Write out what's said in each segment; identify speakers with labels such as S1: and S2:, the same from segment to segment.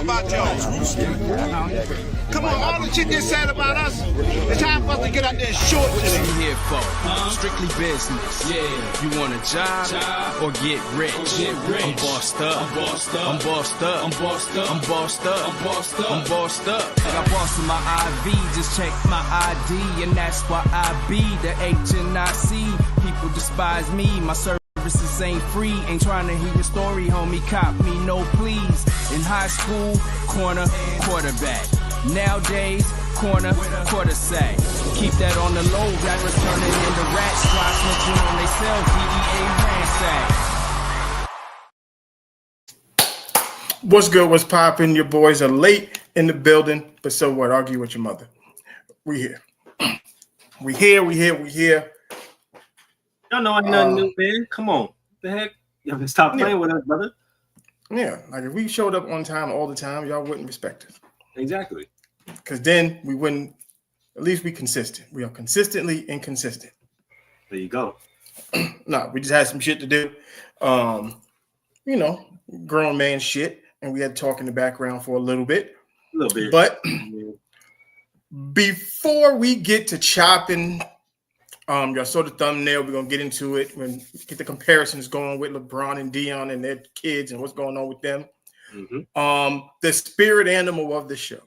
S1: about y'all. Come on, all the shit they said about us. It's time for us to get out there and show it to them.
S2: What you here for? Strictly business. Yeah. You want a job or get rich? I'm bossed up. I'm bossed up. I'm bossed up. I'm bossed up. I'm bossed up. I'm bossed up. I'm bossed up. I got boss in my IV. Just check my ID, and that's why I be the HNIC. People despise me. My services ain't free. Ain't trying to hear your story, homie. Cop me, no please. In high school, corner, quarterback. Nowadays, corner, quarter sack. Keep that on the low. Rappers turning into rats. Try snitching on themselves. DEA ransack.
S3: What's good? What's poppin'? Your boys are late in the building, but so what? Argue with your mother. We here. We here.
S4: Y'all know ain't nothing new, man. Come on. What the heck? Y'all stop playing with us, brother.
S3: Yeah, like if we showed up on time all the time, y'all wouldn't respect us.
S4: Exactly.
S3: Because then we wouldn't, at least be consistent. We are consistently inconsistent.
S4: There you go.
S3: No, we just had some shit to do. Grown man shit. And we had to talk in the background for a little bit.
S4: A little bit.
S3: But before we get to chopping, y'all saw the thumbnail. We're going to get into it. We're going to get the comparisons going with Lebron and Deion and their kids and what's going on with them. Mm-hmm. The spirit animal of the show.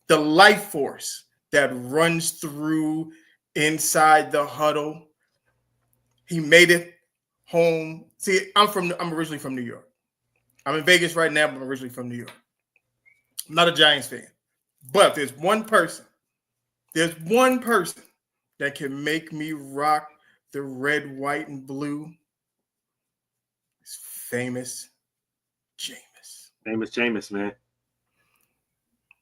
S3: The life force that runs through inside the huddle. He made it home. See, I'm originally from New York. I'm in Vegas right now, but I'm originally from New York. I'm not a Giants fan. But there's one person that can make me rock the red, white, and blue. It's famous Jameis.
S4: Famous Jameis, man.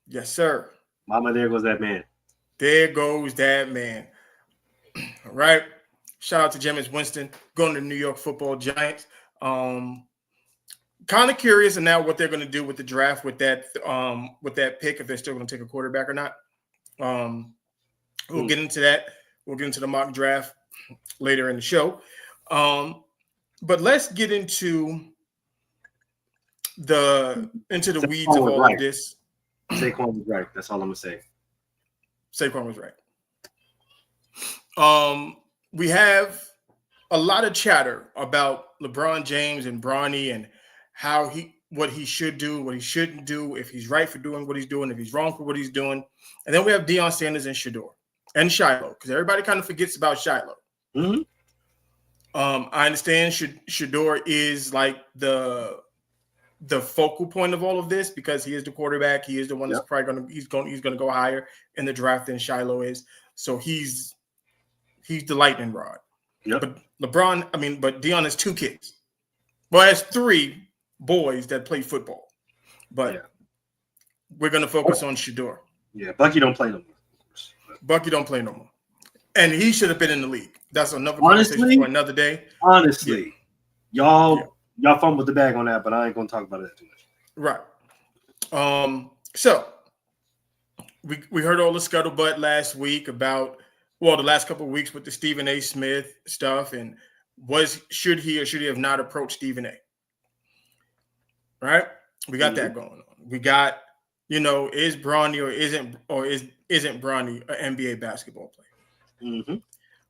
S3: Yes, sir.
S4: Mama, there goes that man.
S3: There goes that man. All right. Shout out to Jameis Winston going to the New York Football Giants. Kind of curious and now what they're going to do with the draft with that pick, if they're still going to take a quarterback or not. We'll get into that. We'll get into the mock draft later in the show. But let's get into the weeds of all of this.
S4: Saquon was right. That's all I'm gonna say.
S3: Saquon was right. We have a lot of chatter about LeBron James and Bronny and what he should do, what he shouldn't do, if he's right for doing what he's doing, if he's wrong for what he's doing. And then we have Deion Sanders and Shiloh, because everybody kind of forgets about Shiloh. Mm-hmm. I understand Shador is like the focal point of all of this because he is the quarterback. He is the one that's probably he's going to go higher in the draft than Shiloh is. So he's the lightning rod. Yep. But Deion has two kids. Well, has three boys that play football. But we're going to focus on Shador.
S4: Yeah, Bucky don't play no more.
S3: Bucky don't play no more. And he should have been in the league. That's another conversation for another day.
S4: Honestly, y'all fumbled the bag on that, but I ain't gonna talk about it too much.
S3: Right. So we heard all the scuttlebutt last week about the last couple of weeks with the Stephen A. Smith stuff, and should he have not approached Stephen A. Right? We got that going on. We got, is Bronny or isn't Bronny an NBA basketball player? Mm-hmm.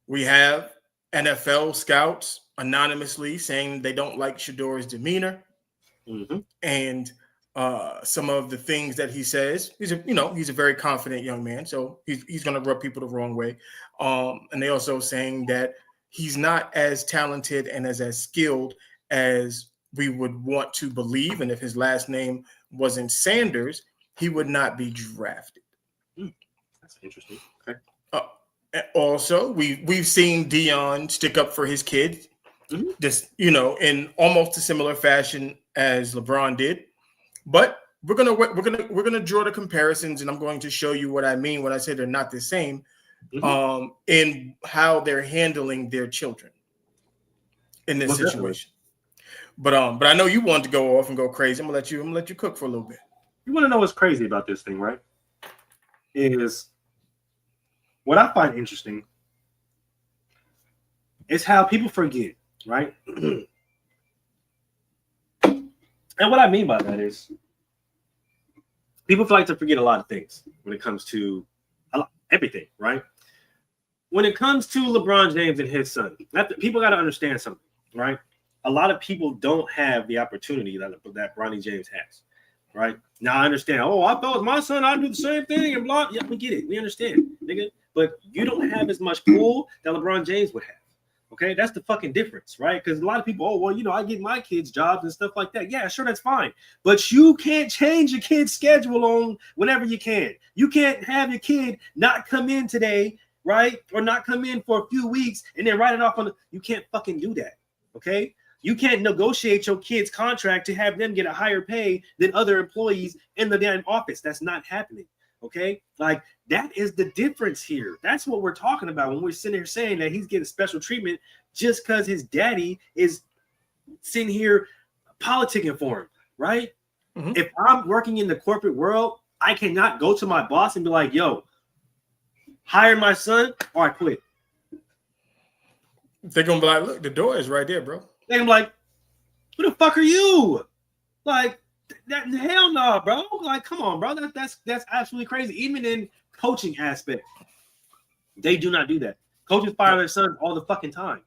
S3: We have NFL scouts anonymously saying they don't like Shador's demeanor and some of the things that he says. He's a very confident young man, so he's going to rub people the wrong way. And they also saying that he's not as talented and as skilled as we would want to believe. And if his last name wasn't Sanders, he would not be drafted.
S4: That's interesting. Okay.
S3: Also, we've seen Deion stick up for his kids, just in almost a similar fashion as LeBron did. But we're gonna draw the comparisons, and I'm going to show you what I mean when I say they're not the same, in how they're handling their children in this situation. But I know you want to go off and go crazy. I'm gonna let you cook for a little bit.
S4: You want to know what's crazy about this thing, right? Is what I find interesting is how people forget, right? And what I mean by that is people like to forget a lot of things when it comes to everything, right? When it comes to LeBron James and his son, people got to understand something, right? A lot of people don't have the opportunity that Bronny James has, right? Now I understand. Oh, I thought my son, I'd do the same thing and blah. Yeah, we get it. We understand, nigga. But you don't have as much pull that LeBron James would have. Okay, that's the fucking difference, right? Because a lot of people, oh, well, you know, I get my kids jobs and stuff like that. Yeah, sure, that's fine. But you can't change your kid's schedule on whenever you can. You can't have your kid not come in today, right? Or not come in for a few weeks and then write it off on you can't fucking do that. Okay. You can't negotiate your kid's contract to have them get a higher pay than other employees in the damn office. That's not happening. Okay, like that is the difference here. That's what we're talking about when we're sitting here saying that he's getting special treatment just because his daddy is sitting here politicking for him, right? Mm-hmm. If I'm working in the corporate world, I cannot go to my boss and be like, yo, hire my son or I quit.
S3: They're going to be like, look, the door is right there, bro.
S4: They're going to be like, who the fuck are you? Like, that hell no, bro. Like, come on, bro. That's absolutely crazy. Even in coaching aspect, they do not do that. Coaches fire their sons all the fucking time.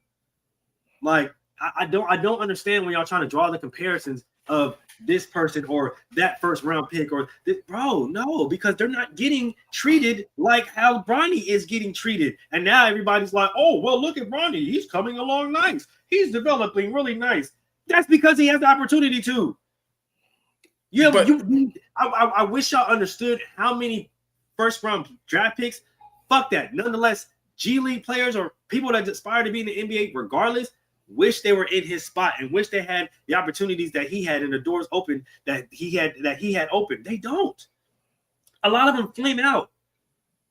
S4: Like, I don't understand when y'all trying to draw the comparisons of this person or that first round pick or this, bro. No, because they're not getting treated like how Bronny is getting treated. And now everybody's like, oh, well, look at Bronny. He's coming along nice. He's developing really nice. That's because he has the opportunity to. Yeah, but I wish y'all understood how many first round draft picks. Fuck that. Nonetheless, G League players or people that aspire to be in the NBA, regardless, wish they were in his spot and wish they had the opportunities that he had and the doors open that he had opened. They don't. A lot of them flame out.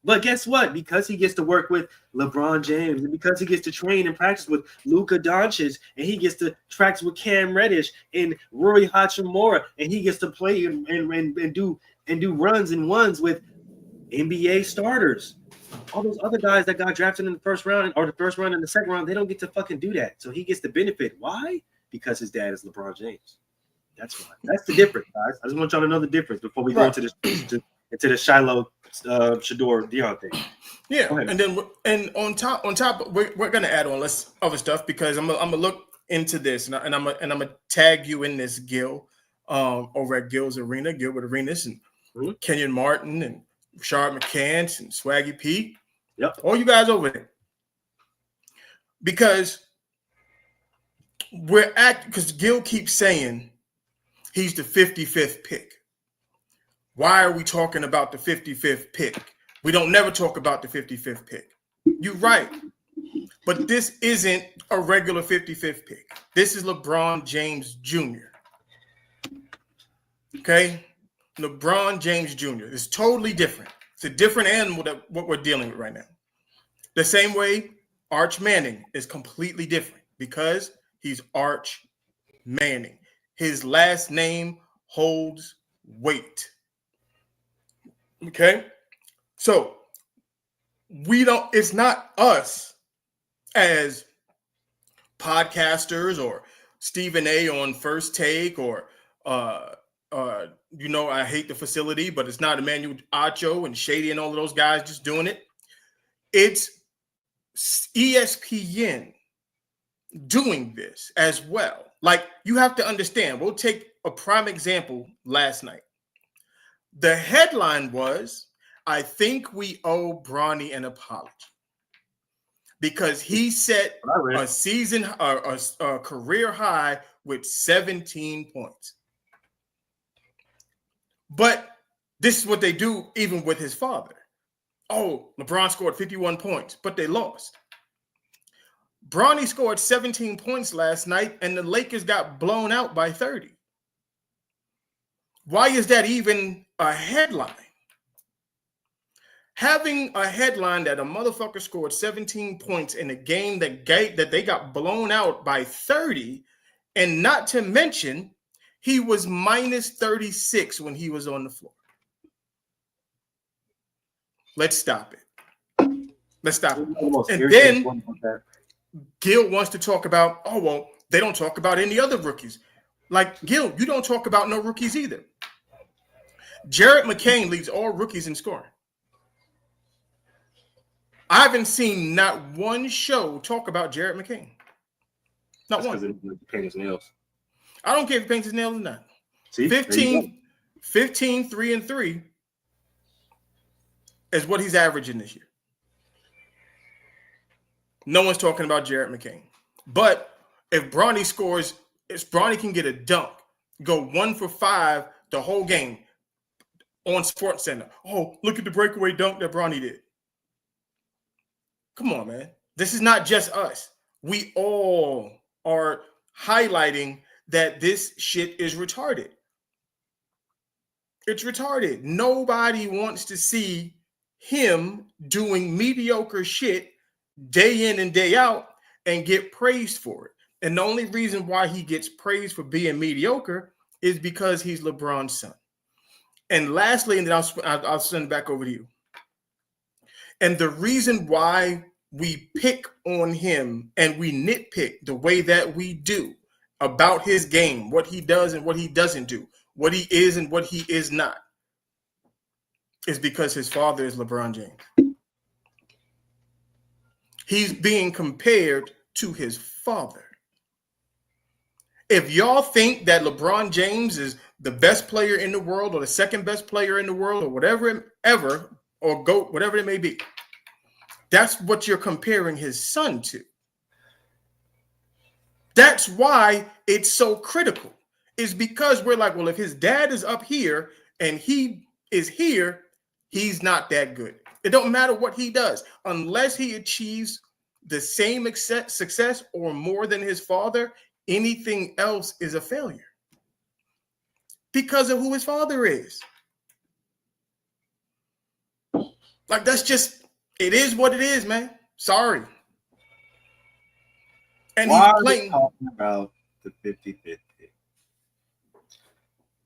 S4: But guess what? Because he gets to work with LeBron James and because he gets to train and practice with Luka Doncic and he gets to practice with Cam Reddish and Rui Hachimura and he gets to play and do runs and ones with NBA starters. All those other guys that got drafted in the first round or the first round and the second round, they don't get to fucking do that. So he gets the benefit. Why? Because his dad is LeBron James. That's why. That's the difference, guys. I just want y'all to know the difference before we go into the Shiloh Shador Deion thing.
S3: Yeah, and on top, we're gonna add on less other stuff because I'm gonna look into this and I'm gonna tag you in this, Gil, over at Gil's Arena, Gilbert Arenas, and Kenyon Martin and Rashard McCants and Swaggy P.
S4: Yep,
S3: all you guys over there because because Gil keeps saying he's the 55th pick. Why are we talking about the 55th pick? We don't never talk about the 55th pick. You're right. But this isn't a regular 55th pick. This is LeBron James Jr. Okay? LeBron James Jr. It's totally different. It's a different animal than what we're dealing with right now. The same way Arch Manning is completely different because he's Arch Manning. His last name holds weight. Okay, so it's not us as podcasters or Stephen A on First Take or I hate the facility, but it's not Emmanuel Acho and Shady and all of those guys just doing it. It's ESPN doing this as well. Like, you have to understand, we'll take a prime example last night. The headline was, I think we owe Bronny an apology because he set a career high with 17 points. But this is what they do even with his father. Oh, LeBron scored 51 points, but they lost. Bronny scored 17 points last night, and the Lakers got blown out by 30. Why is that even a headline? Having a headline that a motherfucker scored 17 points in a game that they got blown out by 30, and not to mention he was minus 36 when he was on the floor. Let's stop it. And then Gil wants to talk about, oh, well, they don't talk about any other rookies. Like, Gil, you don't talk about no rookies either. Jarrett McCain leads all rookies in scoring. I haven't seen not one show talk about Jarrett McCain. Not one.
S4: Because he paint his nails.
S3: I don't care if he paints his nails or not.
S4: See,
S3: 15, 3-3 is what he's averaging this year. No one's talking about Jarrett McCain. But if Bronny scores, if Bronny can get a dunk, go 1 for 5 the whole game on SportsCenter. Oh, look at the breakaway dunk that Bronny did. Come on, man. This is not just us. We all are highlighting that this shit is retarded. It's retarded. Nobody wants to see him doing mediocre shit day in and day out and get praised for it. And the only reason why he gets praised for being mediocre is because he's LeBron's son. And lastly, and then I'll send it back over to you. And the reason why we pick on him and we nitpick the way that we do about his game, what he does and what he doesn't do, what he is and what he is not, is because his father is LeBron James. He's being compared to his father. If y'all think that LeBron James is the best player in the world or the second best player in the world or whatever, ever, or GOAT, whatever it may be, that's what you're comparing his son to. That's why it's so critical, is because we're like, well, if his dad is up here and he is here, he's not that good. It don't matter what he does. Unless he achieves the same success or more than his father, anything else is a failure because of who his father is. Like, that's just, it is what it is, man. Sorry. And
S4: why
S3: he's playing.
S4: are we talking about the 55th pick?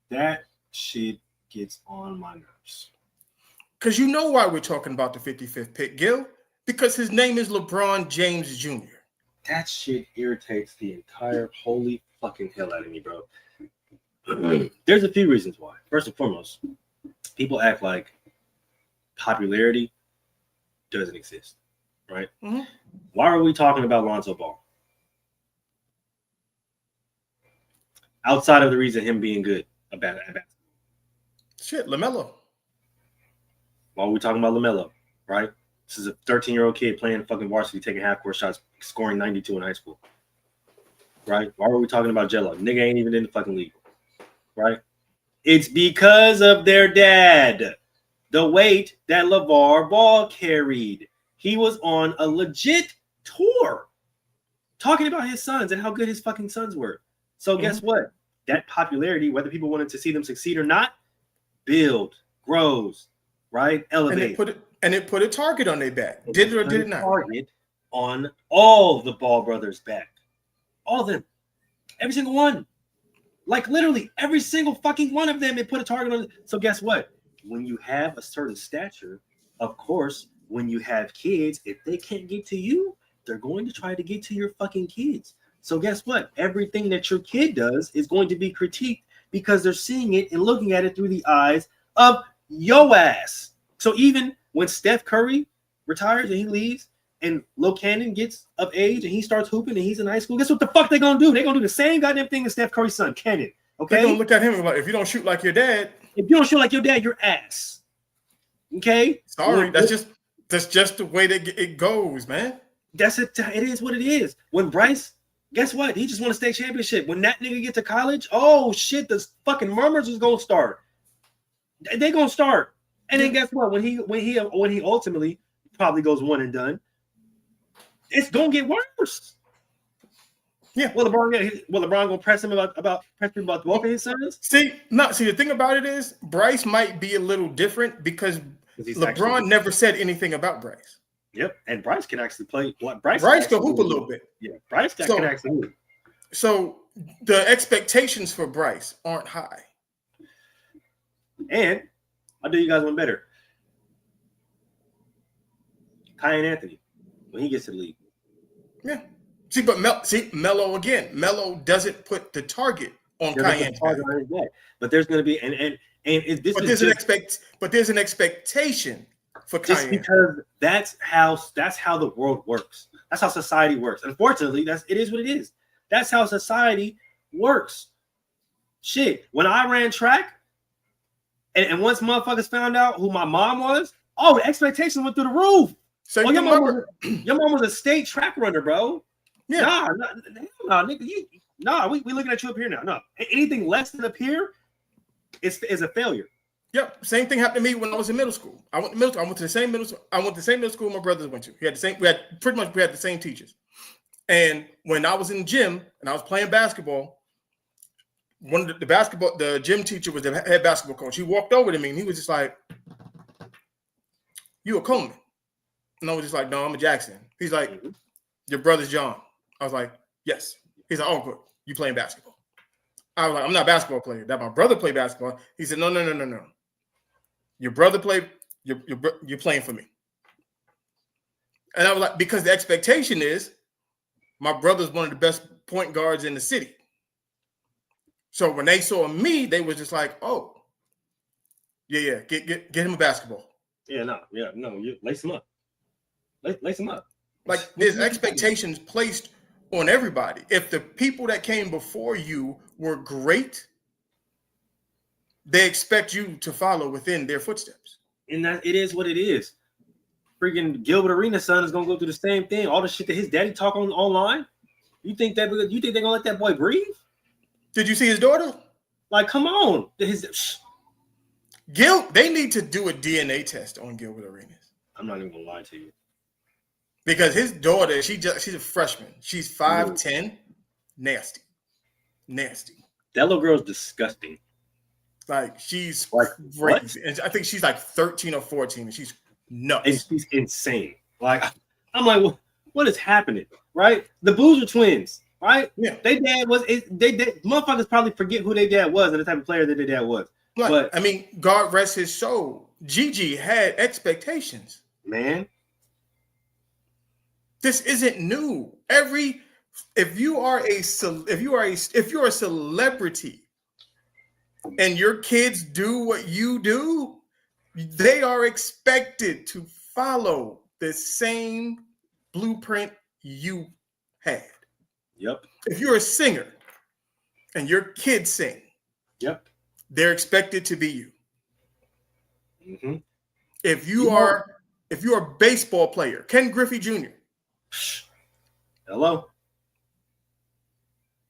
S4: That shit gets on my nerves.
S3: Because you know why we're talking about the 55th pick, Gil? Because his name is LeBron James Jr.
S4: That shit irritates the entire holy fucking hell out of me, bro. There's a few reasons why. First and foremost, people act like popularity doesn't exist, right? Mm-hmm. Why are we talking about Lonzo Ball? Outside of the reason him being good about it.
S3: Shit, LaMelo.
S4: Why are we talking about LaMelo, right? This is a 13-year-old kid playing fucking varsity, taking half-court shots, scoring 92 in high school, right? Why are we talking about Jello? Nigga ain't even in the fucking league, right? It's because of their dad. The weight that LeVar Ball carried. He was on a legit tour talking about his sons and how good his fucking sons were. So guess what? That popularity, whether people wanted to see them succeed or not, build, grows, right? Elevate.
S3: And it put a target on their back. Did it or did it not?
S4: Target on all the Ball brothers' back. All of them. Every single one. Like literally every single fucking one of them, it put a target on. So guess what? When you have a certain stature, of course, when you have kids, if they can't get to you, they're going to try to get to your fucking kids. So guess what? Everything that your kid does is going to be critiqued because they're seeing it and looking at it through the eyes of yo ass. So even when Steph Curry retires and he leaves and Lil Cannon gets of age and he starts hooping and he's in high school, guess what the fuck they're going to do? They're going to do the same goddamn thing as Steph Curry's son, Cannon. Okay?
S3: They're going to look at him like, if you don't shoot like your dad.
S4: If you don't shoot like your dad, you're ass. Okay?
S3: Sorry, that's just the way that it goes, man.
S4: That's it. It is what it is. When Bryce, guess what? He just won a state championship. When that nigga get to college, oh shit, the fucking murmurs is gonna start. They gonna start. And then guess what? When he ultimately probably goes one and done, it's gonna get worse. Yeah. Well, LeBron gonna press him about both of his sons? See,
S3: the thing about it is Bryce might be a little different because LeBron never said anything about Bryce.
S4: Yep, and Bryce can actually play.
S3: Bryce can hoop a little bit.
S4: Yeah, Bryce can actually hoop.
S3: So the expectations for Bryce aren't high.
S4: And I'll do you guys one better. Kai and Anthony, when he gets to the league.
S3: Yeah. Melo again. Melo doesn't put the target on Kai Anthony.
S4: But there's going to be, and And
S3: But there's an expectation for
S4: just
S3: Kanye.
S4: because that's how the world works. That's how society works. Unfortunately, it is what it is. That's how society works. Shit. When I ran track, and once motherfuckers found out who my mom was, the expectations went through the roof.
S3: So
S4: your mom was a state track runner, bro.
S3: Yeah.
S4: Nah, nigga, we looking at you up here now. No, anything less than up here is a failure.
S3: Yep. Same thing happened to me when I was in middle school. I went to the same middle school my brothers went to. We had the same teachers. And when I was in the gym and I was playing basketball, the gym teacher was the head basketball coach. He walked over to me and he was just like, "You a Coleman?" And I was just like, "No, I'm a Jackson." He's like, "Your brother's John." I was like, "Yes." He's like, "Oh, good. You playing basketball?" I was like, "I'm not a basketball player. That my brother played basketball." He said, No. Your brother played. You're playing for me." And I was like, because the expectation is my brother's one of the best point guards in the city. So when they saw me, they was just like, "Oh, yeah, get him a basketball."
S4: No, you lace him up. Lace him up.
S3: Like there's expectations placed on everybody. If the people that came before you were great, they expect you to follow within their footsteps.
S4: And that it is what it is. Freaking Gilbert Arenas' son is gonna go through the same thing. All the shit that his daddy talk online. You think they're gonna let that boy breathe?
S3: Did you see his daughter?
S4: Like, come on.
S3: They need to do a DNA test on Gilbert Arenas.
S4: I'm not even gonna lie to you.
S3: Because his daughter, she's a freshman. She's 5'10", nasty.
S4: That little girl's disgusting.
S3: Like she's
S4: like
S3: crazy. And I think she's like 13 or 14, and she's nuts.
S4: And she's insane. Like I'm like, what is happening? Right? The Boozer twins, right?
S3: Yeah.
S4: They dad was motherfuckers probably forget who their dad was and the type of player that their dad was.
S3: Right.
S4: But
S3: I mean, God rest his soul. Gigi had expectations.
S4: Man,
S3: this isn't new. If you're a celebrity and your kids do what you do, they are expected to follow the same blueprint you had.
S4: Yep.
S3: If you're a singer and your kids sing,
S4: yep,
S3: they're expected to be you.
S4: Mm-hmm.
S3: If you're a baseball player, Ken Griffey Jr.
S4: Hello.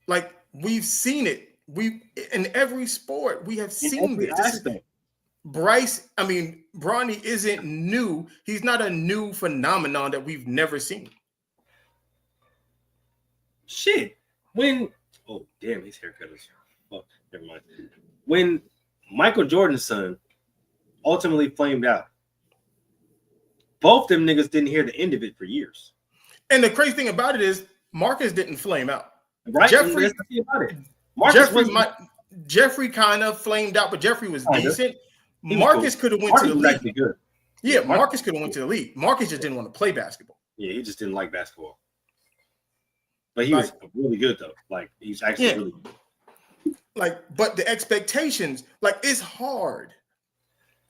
S3: Like we've seen it. In every sport we have seen this. Bronny isn't new. He's not a new phenomenon that we've never seen.
S4: Shit. Oh damn, his haircut is never mind. When Michael Jordan's son ultimately flamed out, both them niggas didn't hear the end of it for years.
S3: And the crazy thing about it is Marcus didn't flame out.
S4: Right?
S3: Jeffrey kind of flamed out, but Jeffrey was decent. Marcus could have went to the league.
S4: Good.
S3: Yeah, Marcus could have went to the league. Marcus just didn't want to play basketball.
S4: Yeah, he just didn't like basketball. But he was really good though. Like he's actually really good.
S3: But the expectations, it's hard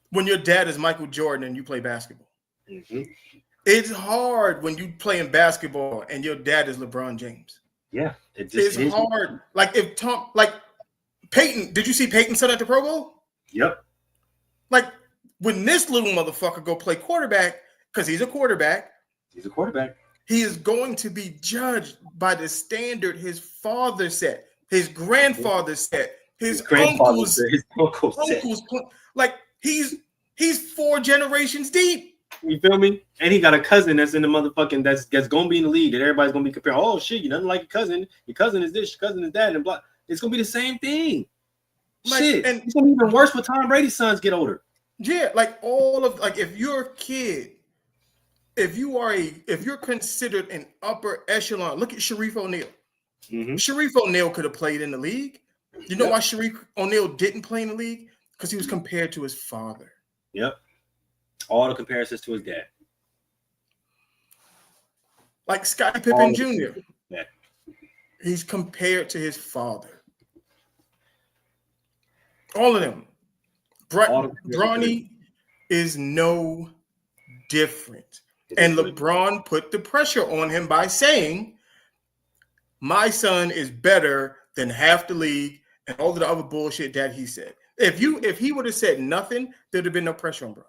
S3: when your dad is Michael Jordan and you play basketball.
S4: Mm-hmm.
S3: It's hard when you play in basketball and your dad is LeBron James.
S4: Yeah,
S3: it's hard. Peyton, did you see Peyton son at the Pro Bowl?
S4: Yep.
S3: When this little motherfucker go play quarterback, because he's a quarterback. He is going to be judged by the standard his father set, his grandfather set, his uncles set. He's 4 generations deep.
S4: You feel me? And he got a cousin that's in the motherfucking that's gonna be in the league that everybody's gonna be comparing. Oh shit, you nothing like your cousin. Your cousin is this, your cousin is that, and blah. It's gonna be the same thing. Shit, and it's gonna be even worse when Tom Brady's sons get older.
S3: Yeah, if you're a kid, if you're considered an upper echelon, look at Sharif O'Neal.
S4: Mm-hmm.
S3: Sharif O'Neal could have played in the league. You know why Sharif O'Neal didn't play in the league? Because he was compared to his father.
S4: Yep. All the comparisons to his dad.
S3: Like Scottie Pippen Jr.
S4: Yeah.
S3: He's compared to his father. All of them. Bronny is no different. And LeBron put the pressure on him by saying, my son is better than half the league and all of the other bullshit that he said. If he would have said nothing, there'd have been no pressure on Bronny.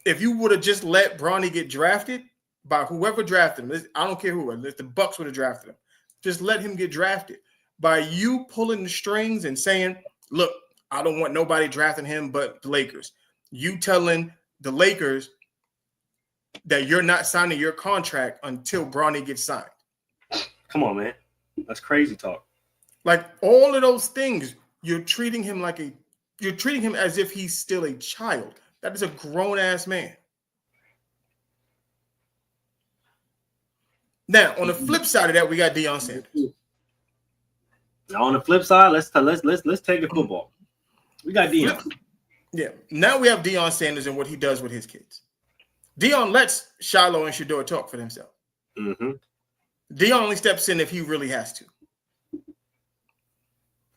S3: If you would have just let Bronny get drafted by whoever drafted him, I don't care who, if the Bucks would have drafted him, just let him get drafted. By you pulling the strings and saying, look, I don't want nobody drafting him but the Lakers. You telling the Lakers that you're not signing your contract until Bronny gets signed.
S4: Come on, man. That's crazy talk.
S3: Like all of those things, you're treating him as if he's still a child. That is a grown-ass man. Now, on the flip side of that, we got Deion Sanders.
S4: Now, on the flip side, let's take the football. We got Deion.
S3: Yeah. Now we have Deion Sanders and what he does with his kids. Deion lets Shiloh and Shador talk for themselves.
S4: Mm-hmm.
S3: Deion only steps in if he really has to.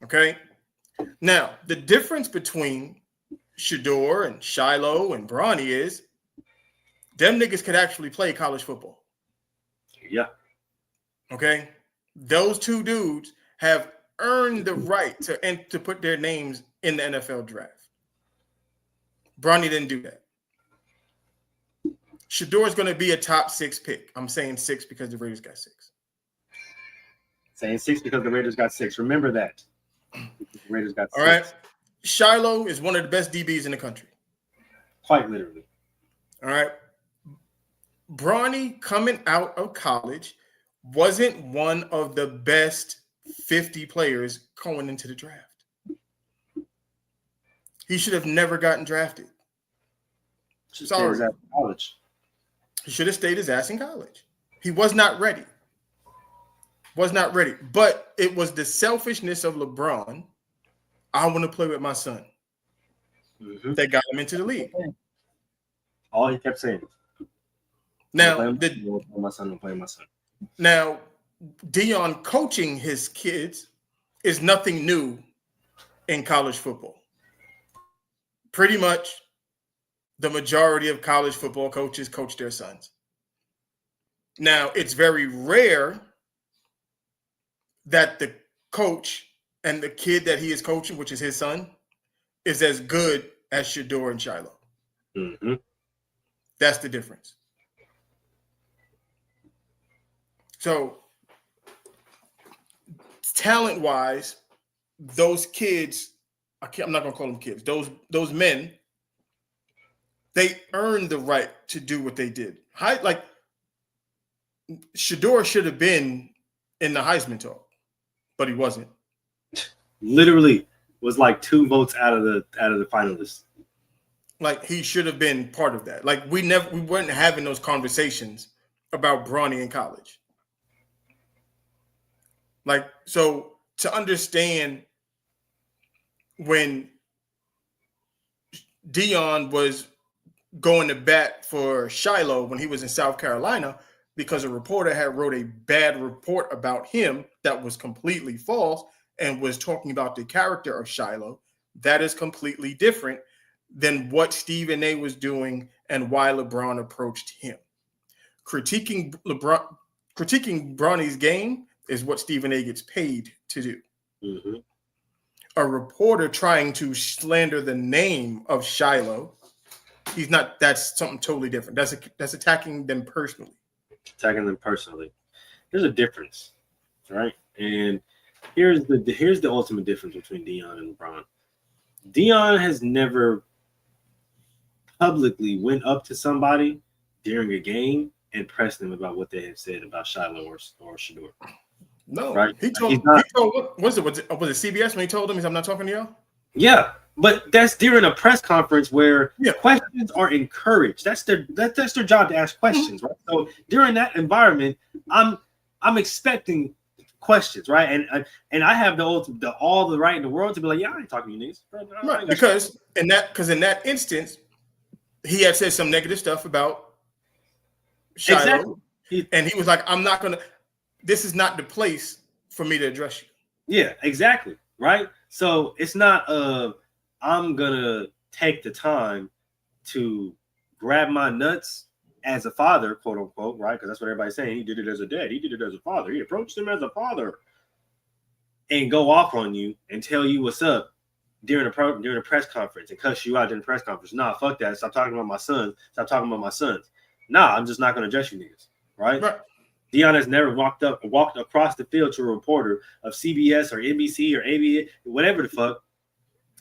S3: Okay? Now, the difference between Shador and Shiloh and Bronny is them niggas could actually play college football.
S4: Yeah.
S3: Okay? Those two dudes have earned the right to put their names in the NFL draft. Bronny didn't do that. Shador is going to be a top 6 pick. I'm saying 6 because the Raiders got 6.
S4: Saying 6 because the Raiders got 6. Remember that. The Raiders got 6.
S3: All right. Shiloh is one of the best DBs in the country.
S4: Quite literally.
S3: All right. Bronny coming out of college wasn't one of the best 50 players going into the draft. He should have never gotten drafted. Sorry.
S4: College.
S3: He should have stayed his ass in college. He was not ready. Was not ready. But it was the selfishness of LeBron. I want to play with my son.
S4: Mm-hmm.
S3: That got him into the league.
S4: All he kept saying.
S3: Now,
S4: my son.
S3: Now, Deion coaching his kids is nothing new in college football. Pretty much the majority of college football coaches coach their sons. Now, it's very rare that the coach and the kid that he is coaching, which is his son, is as good as Shador and Shiloh.
S4: Mm-hmm.
S3: That's the difference. So, talent-wise, those kids, I'm not going to call them kids, those men, they earned the right to do what they did. Like, Shador should have been in the Heisman talk, but he wasn't.
S4: Literally was like 2 votes out of the finalists.
S3: Like, he should have been part of that. Like, we weren't having those conversations about Bronny in college. Like, so to understand when Deion was going to bat for Shiloh when he was in South Carolina because a reporter had wrote a bad report about him that was completely false and was talking about the character of Shiloh, that is completely different than what Stephen A was doing and why LeBron approached him. Critiquing Bronny's game is what Stephen A gets paid to do.
S4: Mm-hmm.
S3: A reporter trying to slander the name of Shiloh, that's something totally different. That's attacking them personally.
S4: There's a difference, right? And here's the ultimate difference between Deion and LeBron. Deion has never publicly went up to somebody during a game and pressed them about what they have said about Shiloh or Shador.
S3: No,
S4: right?
S3: He told was it CBS when he told them, I'm not talking to y'all?
S4: Yeah, but that's during a press conference where questions are encouraged. That's their job to ask questions, right? So during that environment, I'm expecting questions, right? And I have all the right in the world to be like, yeah, I ain't talking to you niggas.
S3: Right, because in that instance, he had said some negative stuff about Shiloh.
S4: Exactly.
S3: And he was like, this is not the place for me to address you.
S4: Yeah, exactly. Right. So it's not I'm gonna take the time to grab my nuts as a father, quote unquote, right? Because that's what everybody's saying. He did it as a dad. He did it as a father. He approached him as a father, and go off on you and tell you what's up during a press conference and cuss you out during the press conference. Nah, fuck that. Stop talking about my sons. Stop talking about my sons. Nah, I'm just not gonna address you niggas, right? Deion has never walked across the field to a reporter of CBS or NBC or ABA, whatever the fuck.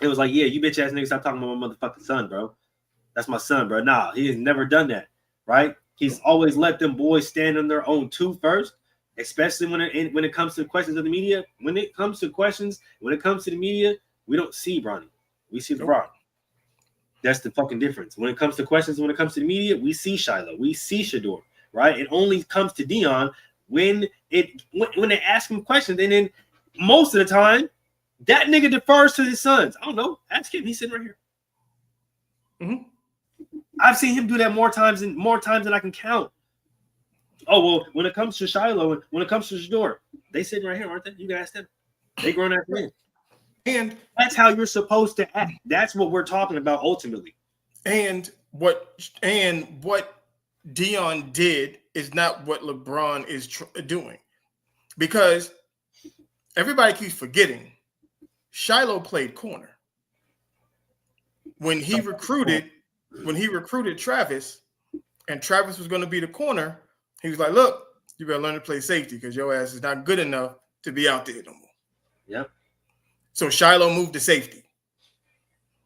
S4: It was like, yeah, you bitch ass niggas, stop talking about my motherfucking son, bro. That's my son, bro. Nah, he has never done that, right? He's always let them boys stand on their own two first, especially when it comes to questions of the media. When it comes to the media, we don't see Bronny. We see LeBron. That's the fucking difference. When it comes to questions, when it comes to the media, we see Shiloh. We see Shador, right? It only comes to Deion when they ask him questions, and then most of the time, that nigga defers to his sons. I don't know. Ask him. He's sitting right here. Mm-hmm. I've seen him do that more times than I can count. Oh, well, when it comes to Shiloh, when it comes to Shador, they sitting right here, aren't they? You can ask them. They grown after men. And that's how you're supposed to act. That's what we're talking about ultimately.
S3: And what Deion did is not what LeBron is doing. Because everybody keeps forgetting Shiloh played corner. When he recruited Travis, and Travis was going to be the corner, he was like, look, you better learn to play safety because your ass is not good enough to be out there no more.
S4: Yep.
S3: So Shiloh moved to safety.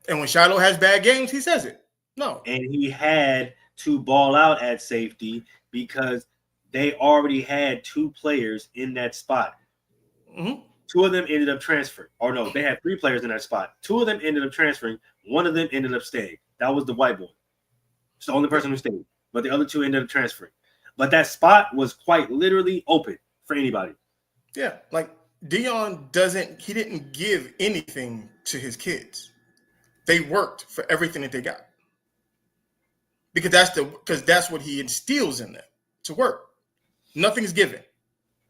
S3: And when Shiloh has bad games, he says it. No.
S4: And he had to ball out at safety because they already had two players in that spot.
S3: Mm-hmm.
S4: Two of them ended up transferring. Or no, they had three players in that spot. Two of them ended up transferring. One of them ended up staying. That was the white boy. It's the only person who stayed. But the other two ended up transferring. But that spot was quite literally open for anybody.
S3: Yeah, like Deion didn't give anything to his kids. They worked for everything that they got. Because that's what he instills in them, to work. Nothing's given.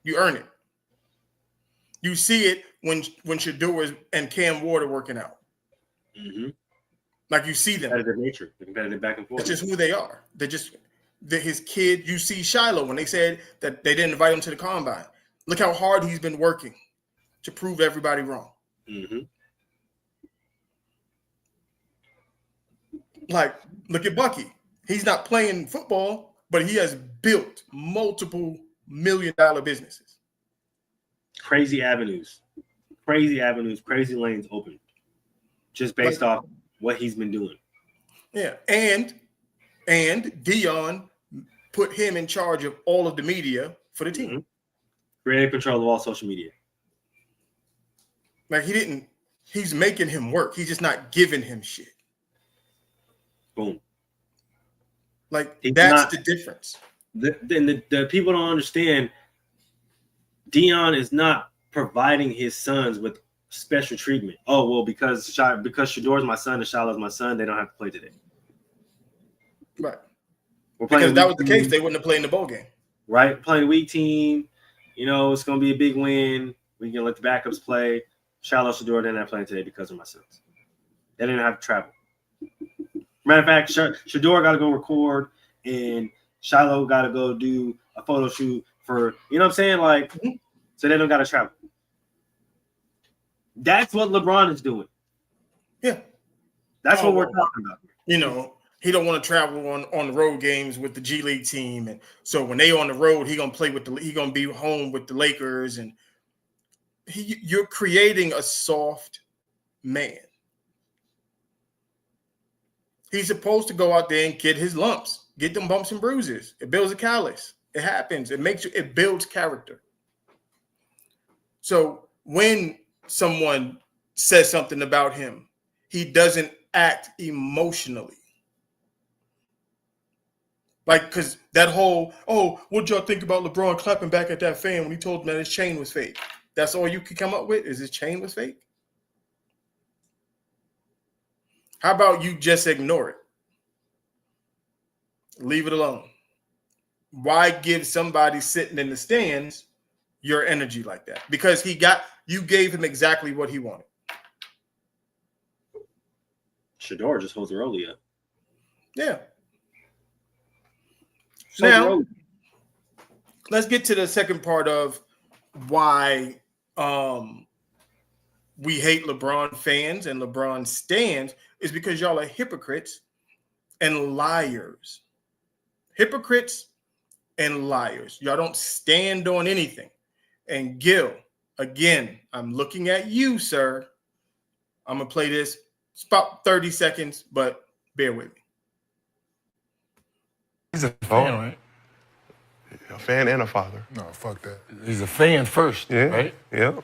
S3: You earn it. You see it when Shador and Cam Ward are working out.
S4: Mm-hmm.
S3: Like you see them.
S4: Competitive nature. They're competitive back and forth.
S3: That's just who they are. They're his kid. You see Shiloh when they said that they didn't invite him to the combine. Look how hard he's been working to prove everybody wrong.
S4: Mm-hmm.
S3: Like, look at Bucky. He's not playing football, but he has built multiple million-dollar businesses.
S4: Crazy avenues, crazy lanes open, just based off what he's been doing.
S3: Yeah, and Deion put him in charge of all of the media for the team.
S4: Mm-hmm. Creative control of all social media.
S3: Like he's making him work. He's just not giving him shit.
S4: Boom.
S3: Like that's the difference.
S4: The people don't understand. Deion is not providing his sons with special treatment. Oh, well, because Shador's my son and Shiloh's my son, they don't have to play today.
S3: Right. Because if that was the case, they wouldn't have played in the bowl game.
S4: Right? Playing a weak team, it's going to be a big win. We can let the backups play. Shiloh, Shador, they're not playing today because of my sons. They didn't have to travel. Matter of fact, Shador got to go record, and Shiloh got to go do a photo shoot for, you know what I'm saying? Like, so they don't got to travel. That's what LeBron is doing.
S3: Yeah.
S4: That's what we're talking about.
S3: He don't want to travel on the road games with the G League team. And so when they on the road, he going to be home with the Lakers. And you're creating a soft man. He's supposed to go out there and get his lumps, get them bumps and bruises. It builds a callus. It happens. It builds character. So when someone says something about him, he doesn't act emotionally. Like, because that whole, what'd y'all think about LeBron clapping back at that fan when he told him that his chain was fake? That's all you could come up with? Is his chain was fake? How about you just ignore it? Leave it alone. Why give somebody sitting in the stands your energy like that? Because you gave him exactly what he wanted.
S4: Shador just holds the Rollie up.
S3: Yeah.
S4: Just holds the
S3: Now,
S4: Rollie.
S3: let's get to the second part of why we hate LeBron fans and LeBron stans is because y'all are hypocrites and liars. Hypocrites and liars. Y'all don't stand on anything. And Gil, again, I'm looking at you, sir. I'm going to play this. It's about 30 seconds, but bear with me.
S5: He's a fan, right?
S6: A fan and a father.
S5: No, fuck that. He's a fan first, right?
S6: Yeah.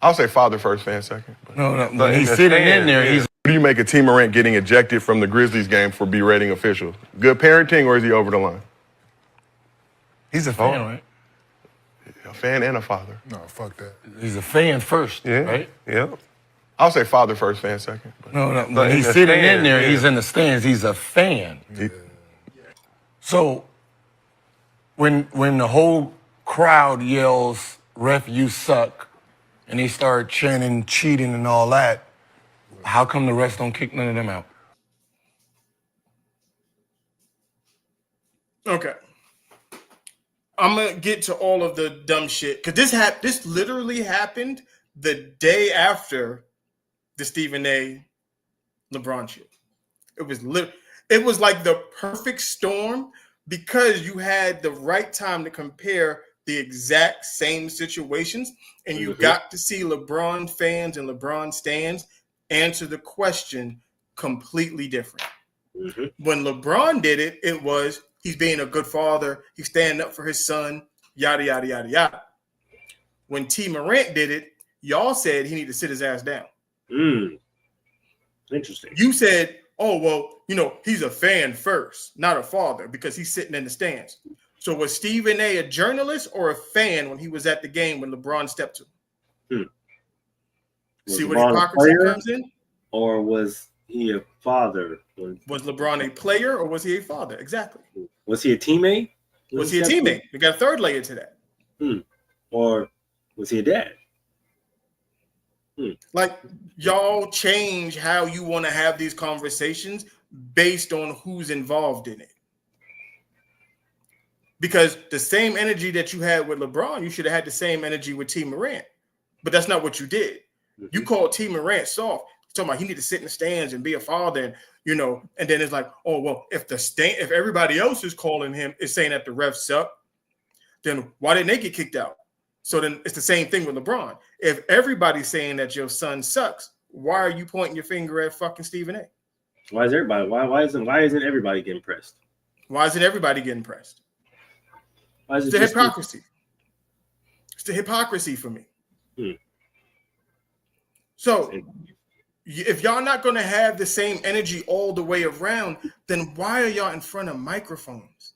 S6: I'll say father first, fan second. But
S5: No, but he's sitting in there.
S6: What do you make of T. Morant getting ejected from the Grizzlies game for berating officials? Good parenting, or is he over the line?
S5: He's a fan, right?
S6: A fan and a father.
S5: No, fuck that. He's a fan first, right?
S6: Yeah. I'll say father first, fan second. But
S5: No, but he's sitting in there. He's in the stands. He's a fan. So when the whole crowd yells, "Ref, you suck," and they start chanting, cheating, and all that, how come the refs don't kick none of them out?
S3: Okay. I'm going to get to all of the dumb shit. Because this literally happened the day after the Stephen A. LeBron shit. It was like the perfect storm because you had the right time to compare the exact same situations, and you got to see LeBron fans and LeBron stans answer the question completely different. When LeBron did it, it was he's being a good father, he's standing up for his son, yada, yada, yada, yada. When T. Morant did it, y'all said he needed to sit his ass down.
S4: Interesting.
S3: You said, oh, well, he's a fan first, not a father, because he's sitting in the stands. So was Stephen A. journalist or a fan when he was at the game when LeBron stepped to him? See what hypocrisy comes in?
S4: Or was he a father?
S3: Was LeBron a player or was he a father? Exactly.
S4: Was he a teammate?
S3: Was he a teammate? We got a third layer to that.
S4: Or was he a dad?
S3: Like, y'all change how you want to have these conversations based on who's involved in it. Because the same energy that you had with LeBron, you should have had the same energy with T. Morant. But that's not what you did. You called T. Morant soft. You're talking about he need to sit in the stands and be a father, and then it's like, oh, well, if everybody else is calling him, is saying that the refs suck, then why didn't they get kicked out? So then it's the same thing with LeBron. If everybody's saying that your son sucks, why are you pointing your finger at fucking Stephen A?
S4: Why is everybody? Why isn't everybody getting pressed?
S3: Why isn't everybody getting pressed?
S4: Why is
S3: it's the hypocrisy. It's the hypocrisy for me. So if y'all not going to have the same energy all the way around, then why are y'all in front of microphones?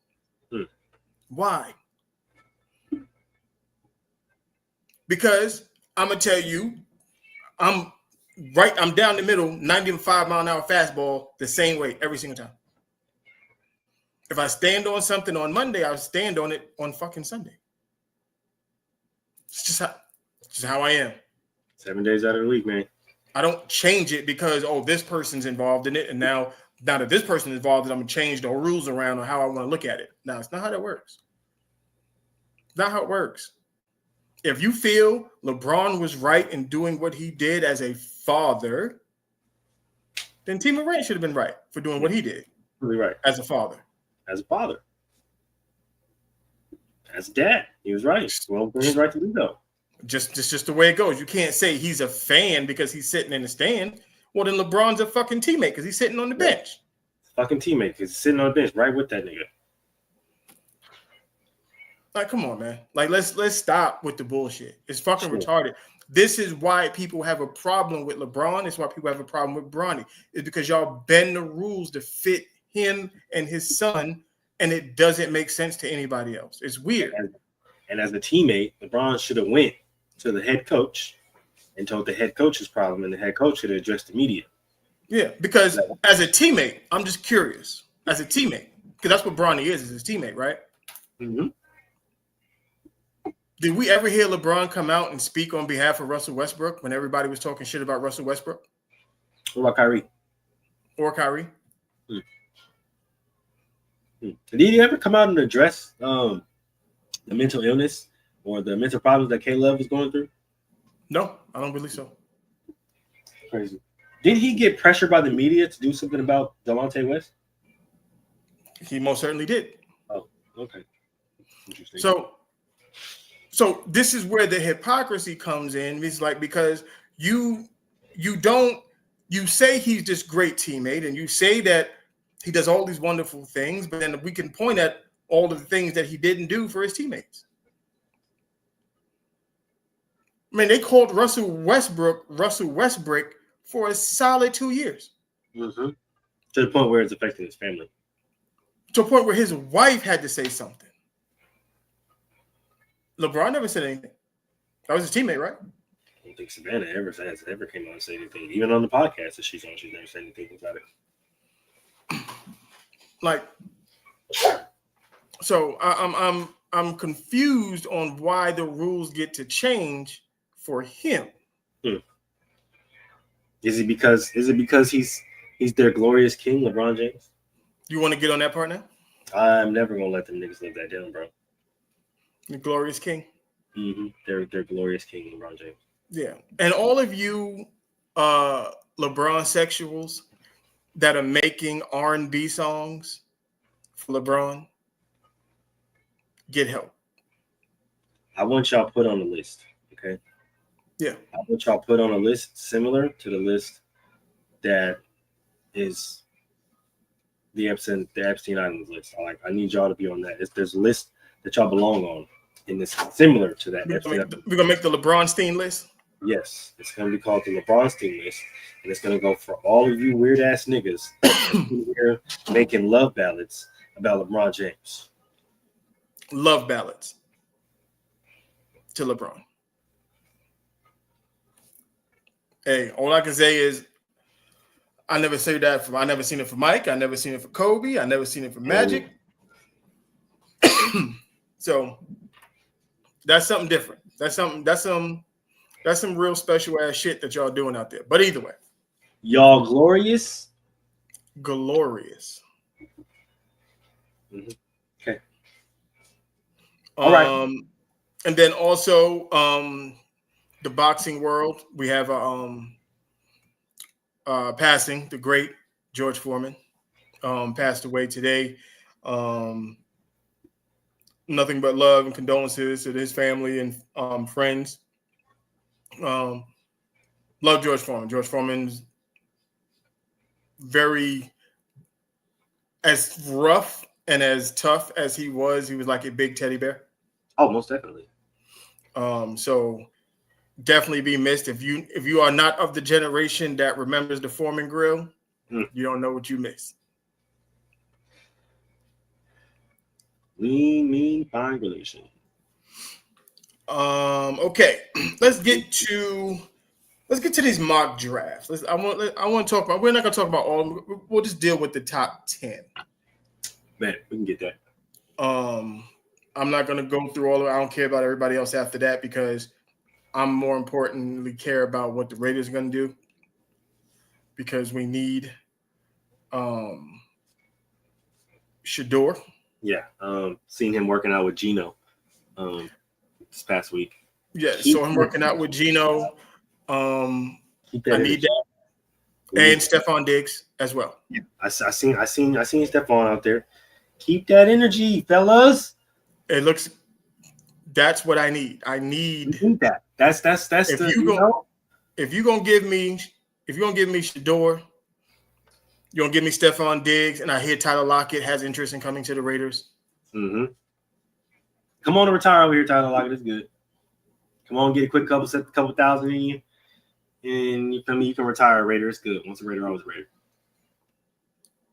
S3: Why? Because I'm going to tell you, I'm down the middle, 95-mile-an-hour fastball the same way every single time. If I stand on something on Monday, I'll stand on it on fucking Sunday. It's just how I am. 7 days out of the week, man. I don't change it because, this person's involved in it. And now that this person is involved, I'm going to change the rules around on how I want to look at it. No, it's not how that works. Not how it works. If you feel LeBron was right in doing what he did as a father, then T. Morant should have been right for doing what he did. Really right. As a father. As a father. As a dad. He was right. Well, he was right to do so. Just the way it goes. You can't say he's a fan because he's sitting in the stand. Well, then LeBron's a fucking teammate because he's sitting on the bench. Fucking teammate because he's sitting on the bench right with that nigga. Like, come on, man. Like, let's stop with the bullshit. It's fucking retarded. This is why people have a problem with LeBron. It's why people have a problem with Bronny. It's because y'all bend the rules to fit him and his son, and it doesn't make sense to anybody else. It's weird. And as a teammate, LeBron should have went to the head coach and told the head coach his problem, and the head coach should have addressed the media. Yeah, because as a teammate, I'm just curious. As a teammate, because that's what Bronny is his teammate, right? Mm-hmm. Did we ever hear LeBron come out and speak on behalf of Russell Westbrook when everybody was talking shit about Russell Westbrook? What about Kyrie? or Kyrie.
S4: Did he ever come out and address the mental illness or the mental problems that K-Love was going through?
S3: No, I don't believe so.
S4: Crazy. Did he get pressured by the media to do something about Delonte West?
S3: He most certainly did.
S4: Oh, okay. Interesting.
S3: So this is where the hypocrisy comes in. It's like, because you say he's this great teammate and you say that he does all these wonderful things, but then we can point at all of the things that he didn't do for his teammates. I mean, they called Russell Westbrook for a solid 2 years.
S4: Mm-hmm. To the point where it's affecting his family.
S3: To a point where his wife had to say something. LeBron never said anything. That was his teammate, right?
S4: I don't think Savannah ever came out and said anything. Even on the podcast that she's on, she's never said anything about it.
S3: Like, so I'm confused on why the rules get to change for him.
S4: Is it because he's their glorious king, LeBron James?
S3: You want to get on that part now?
S4: I'm never gonna let them niggas live that down, bro.
S3: The glorious king.
S4: Mm-hmm. They're glorious king, LeBron James.
S3: Yeah, and all of you LeBron sexuals that are making R&B songs for LeBron, get help.
S4: I want y'all put on a list, okay?
S3: Yeah.
S4: I want y'all put on a list similar to the list that is the Epstein Islands list. I need y'all to be on that. There's a list that y'all belong on, and it's similar to that.
S3: We're gonna make the LeBronstein list.
S4: Yes, it's gonna be called the LeBronstein list, and it's gonna go for all of you weird ass niggas here making love ballads about LeBron James.
S3: Love ballads to LeBron. Hey, all I can say is I never say that I never seen it for Mike. I never seen it for Kobe. I never seen it for Magic. So that's something different. That's some real special ass shit that y'all doing out there. But either way,
S4: y'all glorious. Mm-hmm. Okay. All right.
S3: And then also the boxing world, we have passing, the great George Foreman passed away today. Nothing but love and condolences to his family and friends. Love George Foreman. George Foreman's very, as rough and as tough as he was like a big teddy bear.
S4: Oh, most definitely.
S3: So definitely be missed. If you are not of the generation that remembers the Foreman grill, you don't know what you missed.
S4: Mean, fine relation.
S3: Okay, let's get to these mock drafts. I want to talk about. We're not gonna talk about all. We'll just deal with the top 10.
S4: Man, we can get that.
S3: I'm not gonna go through all of it. I don't care about everybody else after that because I'm more importantly care about what the Raiders are gonna do because we need Shador.
S4: Yeah, seen him working out with Gino this past week.
S3: Yeah, so I'm working out with Gino. I need that, and Stephon Diggs as well.
S4: Yeah, I seen Stephon out there. Keep that energy, fellas.
S3: It looks. That's what I need. I need
S4: that. That's
S3: if you're gonna give me Shador, you're gonna give me Stephon Diggs, and I hear Tyler Lockett has interest in coming to the Raiders.
S4: Mm-hmm. Come on to retire over here, Tyler Lockett. It's good. Come on, get a quick couple thousand in you, and you can retire a Raider. It's good. Once a Raider, always a Raider.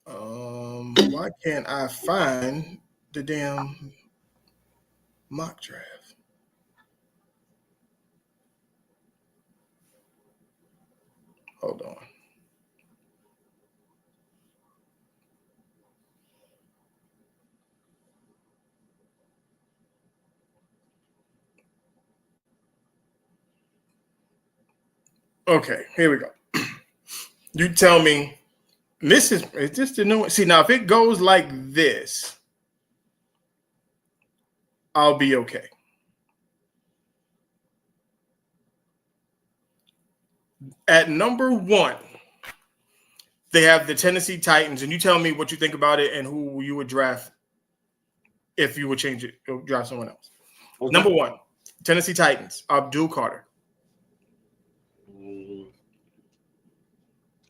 S3: Why can't I find the damn mock draft? Hold on. Okay, here we go. You tell me This is just the new one. See, now if it goes like this, I'll be okay. At number 1, they have the Tennessee Titans, and you tell me what you think about it and who you would draft if you would change it or draft someone else. Okay. Number 1, Tennessee Titans, Abdul Carter.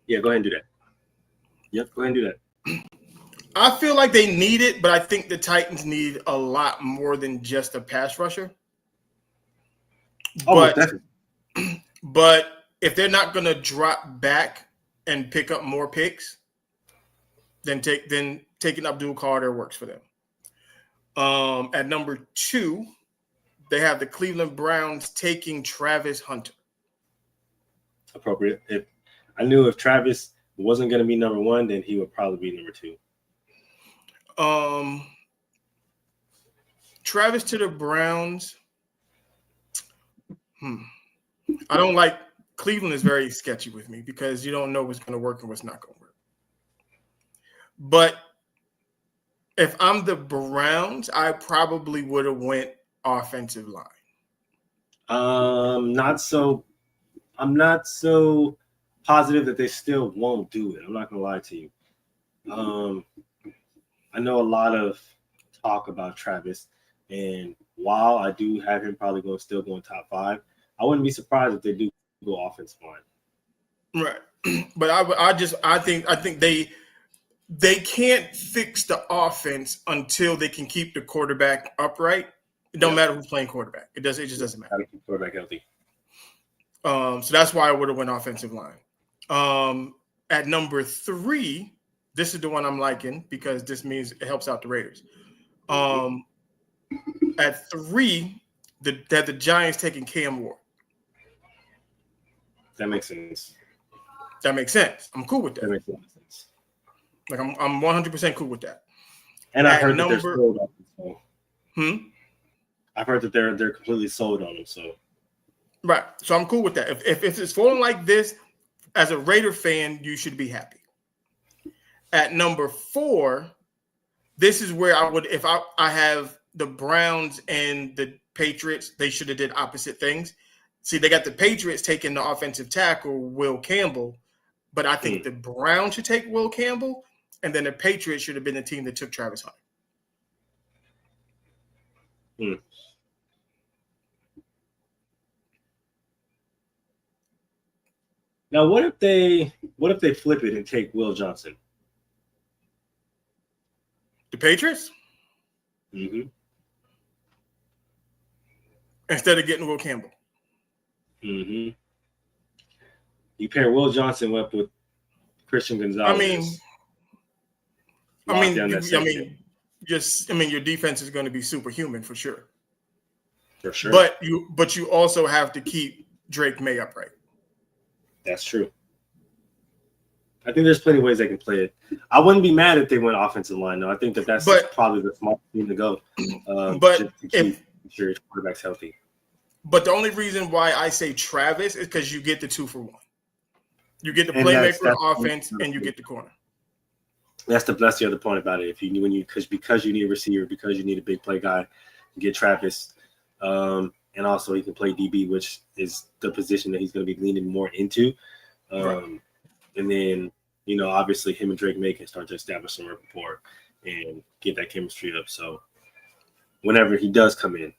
S4: Yeah, go ahead and do that. Yep, go ahead and do that.
S3: I feel like they need it, but I think the Titans need a lot more than just a pass rusher.
S4: Oh,
S3: but,
S4: definitely.
S3: But if they're not going to drop back and pick up more picks, then taking Abdul Carter works for them. At number 2, they have the Cleveland Browns taking Travis Hunter.
S4: Appropriate. If I knew if Travis wasn't going to be number 1, then he would probably be number 2.
S3: Travis to the Browns. I don't like Cleveland is very sketchy with me because you don't know what's going to work and what's not going to work. But if I'm the Browns, I probably would have went offensive line.
S4: I'm not so positive that they still won't do it. I'm not going to lie to you. I know a lot of talk about Travis, and while I do have him probably still going top 5, I wouldn't be surprised if they do go offensive line.
S3: Right, but I think they can't fix the offense until they can keep the quarterback upright. It don't matter who's playing quarterback. It just doesn't matter.
S4: How to keep quarterback healthy.
S3: So that's why I would have went offensive line. At number 3, this is the one I'm liking because this means it helps out the Raiders. At 3, the Giants taking Cam Ward.
S4: That makes sense.
S3: That makes sense. I'm cool with that.
S4: That makes sense.
S3: Like I'm 100% cool with that.
S4: And I heard that they're sold on him.
S3: So.
S4: I've heard that they're completely sold on him. So.
S3: Right. So I'm cool with that. If it's falling like this, as a Raider fan, you should be happy. At number 4, this is where I would, if I have the Browns and the Patriots, they should have did opposite things. See, they got the Patriots taking the offensive tackle, Will Campbell, but I think the Browns should take Will Campbell, and then the Patriots should have been the team that took Travis Hunter.
S4: Now, what if they flip it and take Will Johnson?
S3: The Patriots?
S4: Mm-hmm.
S3: Instead of getting Will Campbell.
S4: Mm-hmm. You pair Will Johnson up with Christian Gonzalez.
S3: Your defense is going to be superhuman for sure.
S4: For sure.
S3: But you also have to keep Drake May upright.
S4: That's true. I think there's plenty of ways they can play it. I wouldn't be mad if they went offensive line, though. I think that's probably the smart thing to go. To keep sure your quarterback's healthy.
S3: But the only reason why I say Travis is because you get the 2-for-1. You get the playmaker offense, and you get the corner.
S4: That's the other point about it. Because you need a receiver, because you need a big play guy, you get Travis, and also he can play DB, which is the position that he's going to be leaning more into.
S3: Right.
S4: And then obviously him and Drake May can start to establish some rapport and get that chemistry up. So whenever he does come in,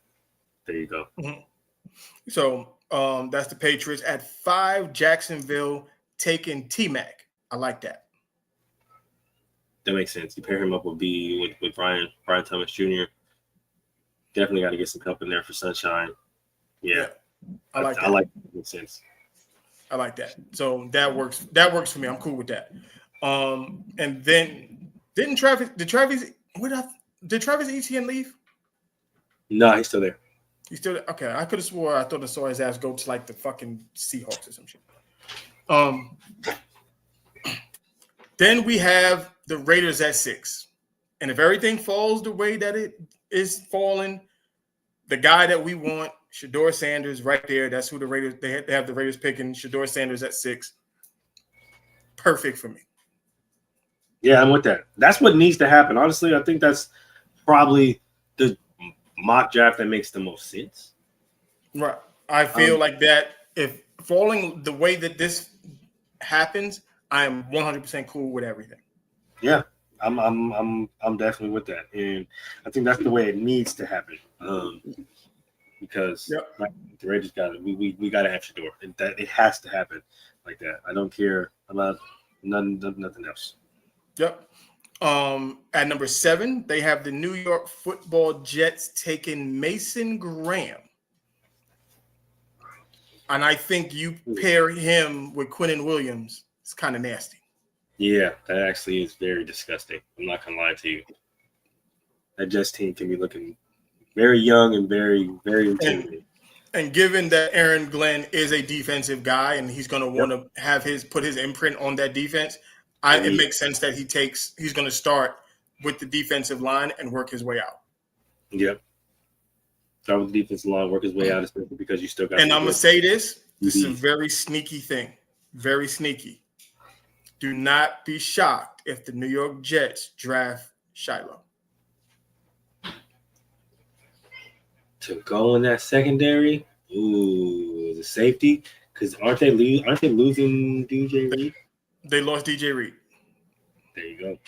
S4: there you go.
S3: Mm-hmm. So that's the Patriots. At 5, Jacksonville taking T-Mac. I like that.
S4: That makes sense. You pair him up with Brian Thomas Jr. Definitely got to get some help in there for Sunshine. Yeah.
S3: I like that.
S4: I like that. Makes sense.
S3: I like that. So that works. That works for me. I'm cool with that. And then did Travis Etienne leave?
S4: No, he's still there.
S3: He's still there? Okay. I could have swore I saw his ass go to like the fucking Seahawks or some shit. Then we have the Raiders at 6. And if everything falls the way that it is falling, the guy that we want, Shedeur Sanders, right there. That's who the Raiders, they have the Raiders picking Shedeur Sanders at 6. Perfect for me.
S4: Yeah, I'm with that. That's what needs to happen. Honestly, I think that's probably the mock draft that makes the most sense.
S3: Right. I feel like that if falling the way that this happens, I am 100% cool with everything.
S4: Yeah, I'm definitely with that, and I think that's the way it needs to happen. Because like, the Raiders got it. We got to have Shador. That it has to happen like that. I don't care about nothing else.
S3: Yep. At number 7, they have the New York Football Jets taking Mason Graham. And I think you pair him with Quinnen Williams. It's kind of nasty.
S4: Yeah, that actually is very disgusting. I'm not gonna lie to you. That Jets team can be looking very young and very, very intimidating.
S3: And given that Aaron Glenn is a defensive guy and he's going to want to have put his imprint on that defense, it makes sense that he's going to start with the defensive line and work his way out.
S4: Yep. Start with the defensive line, work his way out, especially because you still got.
S3: And I'm going to say this is a very sneaky thing. Very sneaky. Do not be shocked if the New York Jets draft Shiloh.
S4: To go in that secondary, the safety, because aren't they losing DJ Reed?
S3: They lost DJ Reed.
S4: There you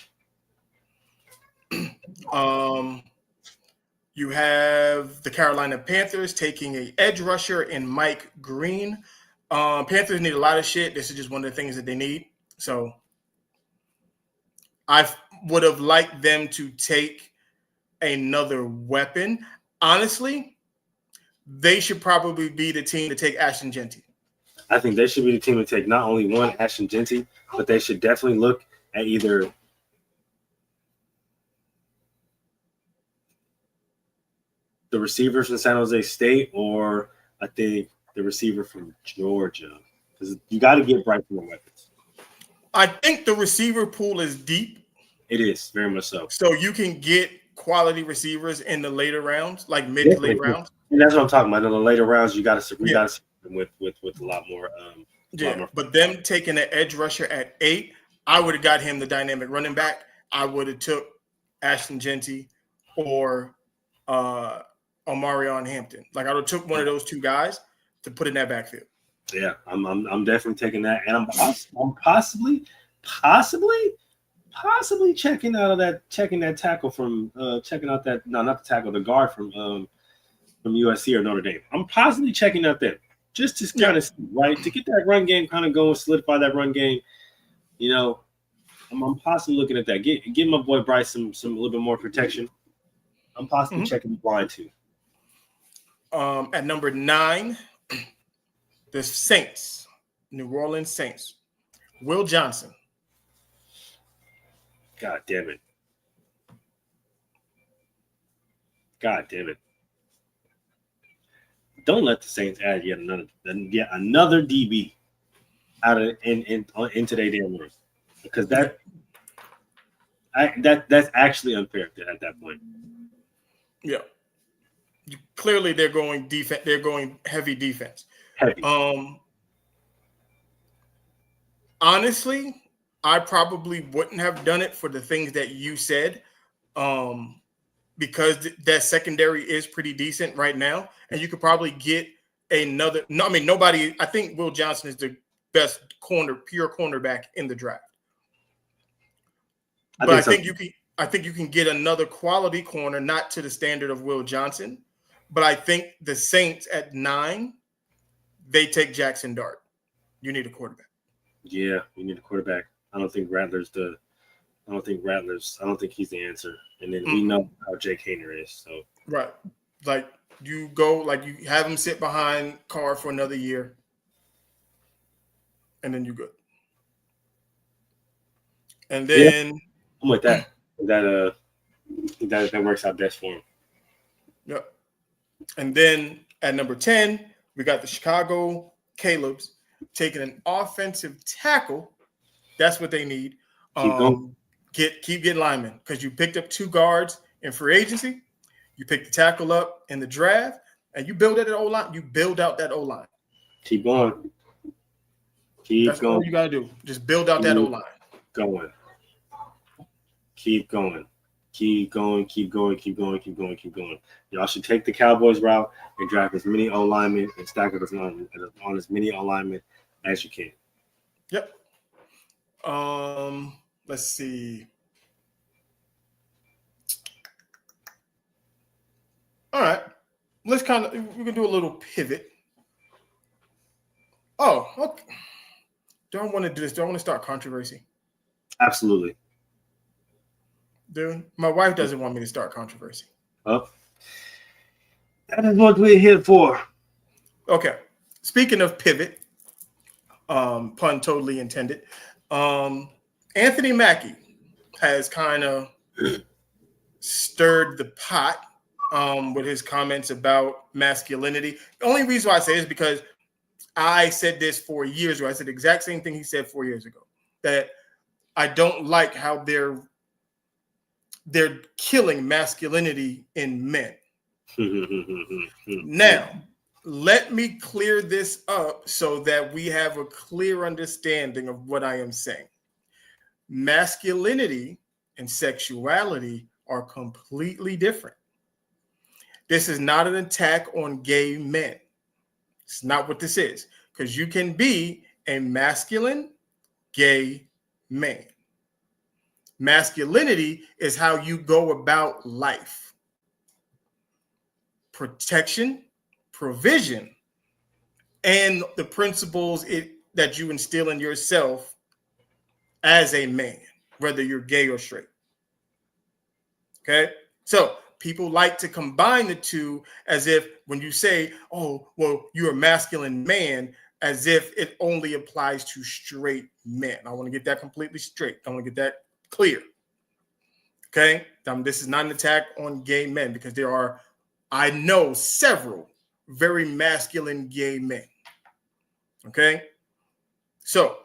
S3: go. You have the Carolina Panthers taking an edge rusher in Mike Green. Panthers need a lot of shit. This is just one of the things that they need. So I would have liked them to take another weapon. Honestly, they should probably be the team to take Ashton Genty.
S4: I think they should be the team to take not only one Ashton Genty, but they should definitely look at either the receiver from San Jose State or I think the receiver from Georgia. Because you got to get Bryce more weapons.
S3: I think the receiver pool is deep.
S4: It is, very much so.
S3: So you can get quality receivers in the later rounds, like mid to late rounds.
S4: And that's what I'm talking about. In the later rounds, you got to with a lot more.
S3: But them taking an edge rusher at 8, I would have got him the dynamic running back. I would have took Ashton Genty or Omarion Hampton. Like I would have took one of those two guys to put in that backfield.
S4: Yeah, I'm definitely taking that, and I'm possibly checking that tackle from the guard from USC or Notre Dame. I'm possibly checking out that just to kind of see, right, to get that run game kind of going, solidify that run game. You know, I'm possibly looking at that. Give my boy Bryce some a little bit more protection. I'm possibly checking the blind too.
S3: At number 9, the Saints, New Orleans Saints, Will Johnson.
S4: God damn it. Don't let the Saints add yet another DB out of into their damn room, because that's actually unfair at that point.
S3: Yeah. Clearly they're going defense. They're going heavy defense.
S4: Heavy.
S3: Honestly, I probably wouldn't have done it for the things that you said, because that secondary is pretty decent right now, and you could probably get another. No, I mean nobody. I think Will Johnson is the best pure cornerback in the draft. But I think you can get another quality corner, not to the standard of Will Johnson, but I think the Saints at 9, they take Jackson Dart. You need a quarterback.
S4: Yeah, you need a quarterback. I don't think he's the answer. And then we know how Jake Hayner is. So
S3: right. Like you go, like you have him sit behind Carr for another year, and then you're good. And then
S4: I'm with that. That works out best for him.
S3: Yep. And then at number 10, we got the Chicago Calebs taking an offensive tackle. That's what they need. Keep getting linemen, because you picked up 2 guards in free agency. You picked the tackle up in the draft, and you build out that O-line. You build out that O-line.
S4: Keep going.
S3: That's all you gotta do. Just build out that O-line.
S4: Going. Keep going. Keep going. Keep going. Keep going. Keep going. Keep going. Y'all should take the Cowboys route and draft as many O-linemen and stack it on as many O-linemen as you can.
S3: Yep. Let's see. All right. We can do a little pivot. Oh, okay. Do I want to do this? Do I want to start controversy?
S4: Absolutely.
S3: Dude, my wife doesn't want me to start controversy.
S4: Oh. That is what we're here for.
S3: Okay. Speaking of pivot, pun totally intended. Anthony Mackie has kind of stirred the pot with his comments about masculinity. The only reason why I say this is because I said this 4 years ago. I said the exact same thing he said 4 years ago, that I don't like how they're killing masculinity in men. Now, let me clear this up so that we have a clear understanding of what I am saying. Masculinity and sexuality are completely different. This is not an attack on gay men. It's not what this is, because you can be a masculine gay man. Masculinity is how you go about life. Protection, provision, and the principles that you instill in yourself as a man, whether you're gay or straight. Okay? So people like to combine the two as if when you say, oh, well, you're a masculine man, as if it only applies to straight men. I want to get that completely straight. I want to get that clear. Okay? This is not an attack on gay men, because I know several very masculine gay men. Okay? So,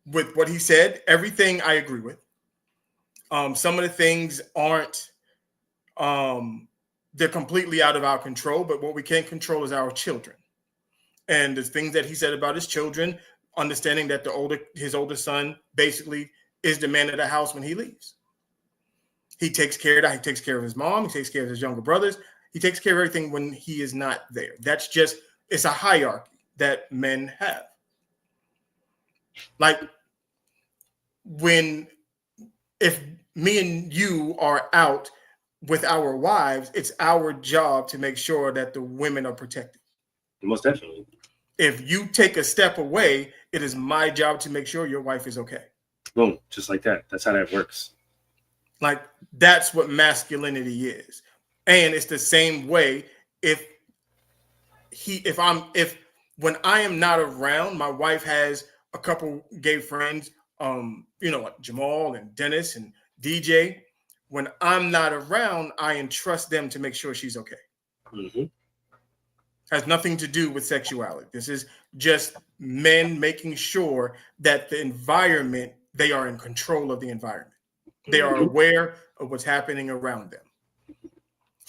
S3: with what he said, everything I agree with. Some of the things aren't, they're completely out of our control, but what we can control is our children. And the things that he said about his children, understanding that his older son basically is the man of the house when he leaves. He takes care of that. He takes care of his mom. He takes care of his younger brothers. He takes care of everything when he is not there. It's a hierarchy that men have. Like if me and you are out with our wives, it's our job to make sure that the women are protected.
S4: Most definitely.
S3: If you take a step away, it is my job to make sure your wife is okay. Boom,
S4: just like that. That's how that works.
S3: Like, that's what masculinity is. And it's the same way when I am not around, my wife has a couple gay friends, like Jamal and Dennis and DJ. When I'm not around, I entrust them to make sure she's okay. Mm-hmm. Has nothing to do with sexuality. This is just men making sure that they are in control of the environment. They are aware of what's happening around them.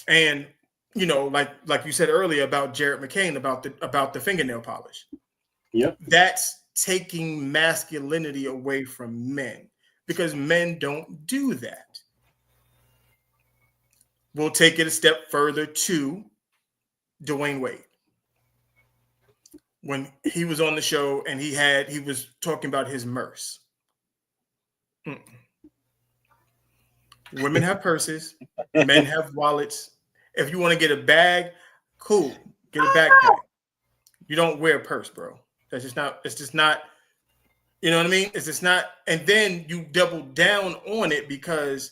S3: And, like you said earlier about Jared McCain, about the fingernail polish.
S4: Yep.
S3: That's taking masculinity away from men, because men don't do that. We'll take it a step further to Dwayne Wade. When he was on the show and he was talking about his MRSA. Women have purses, men have wallets. If you want to get a bag, cool, get a backpack. You don't wear a purse, bro. It's just not, you know what I mean? It's just not, and then you double down on it because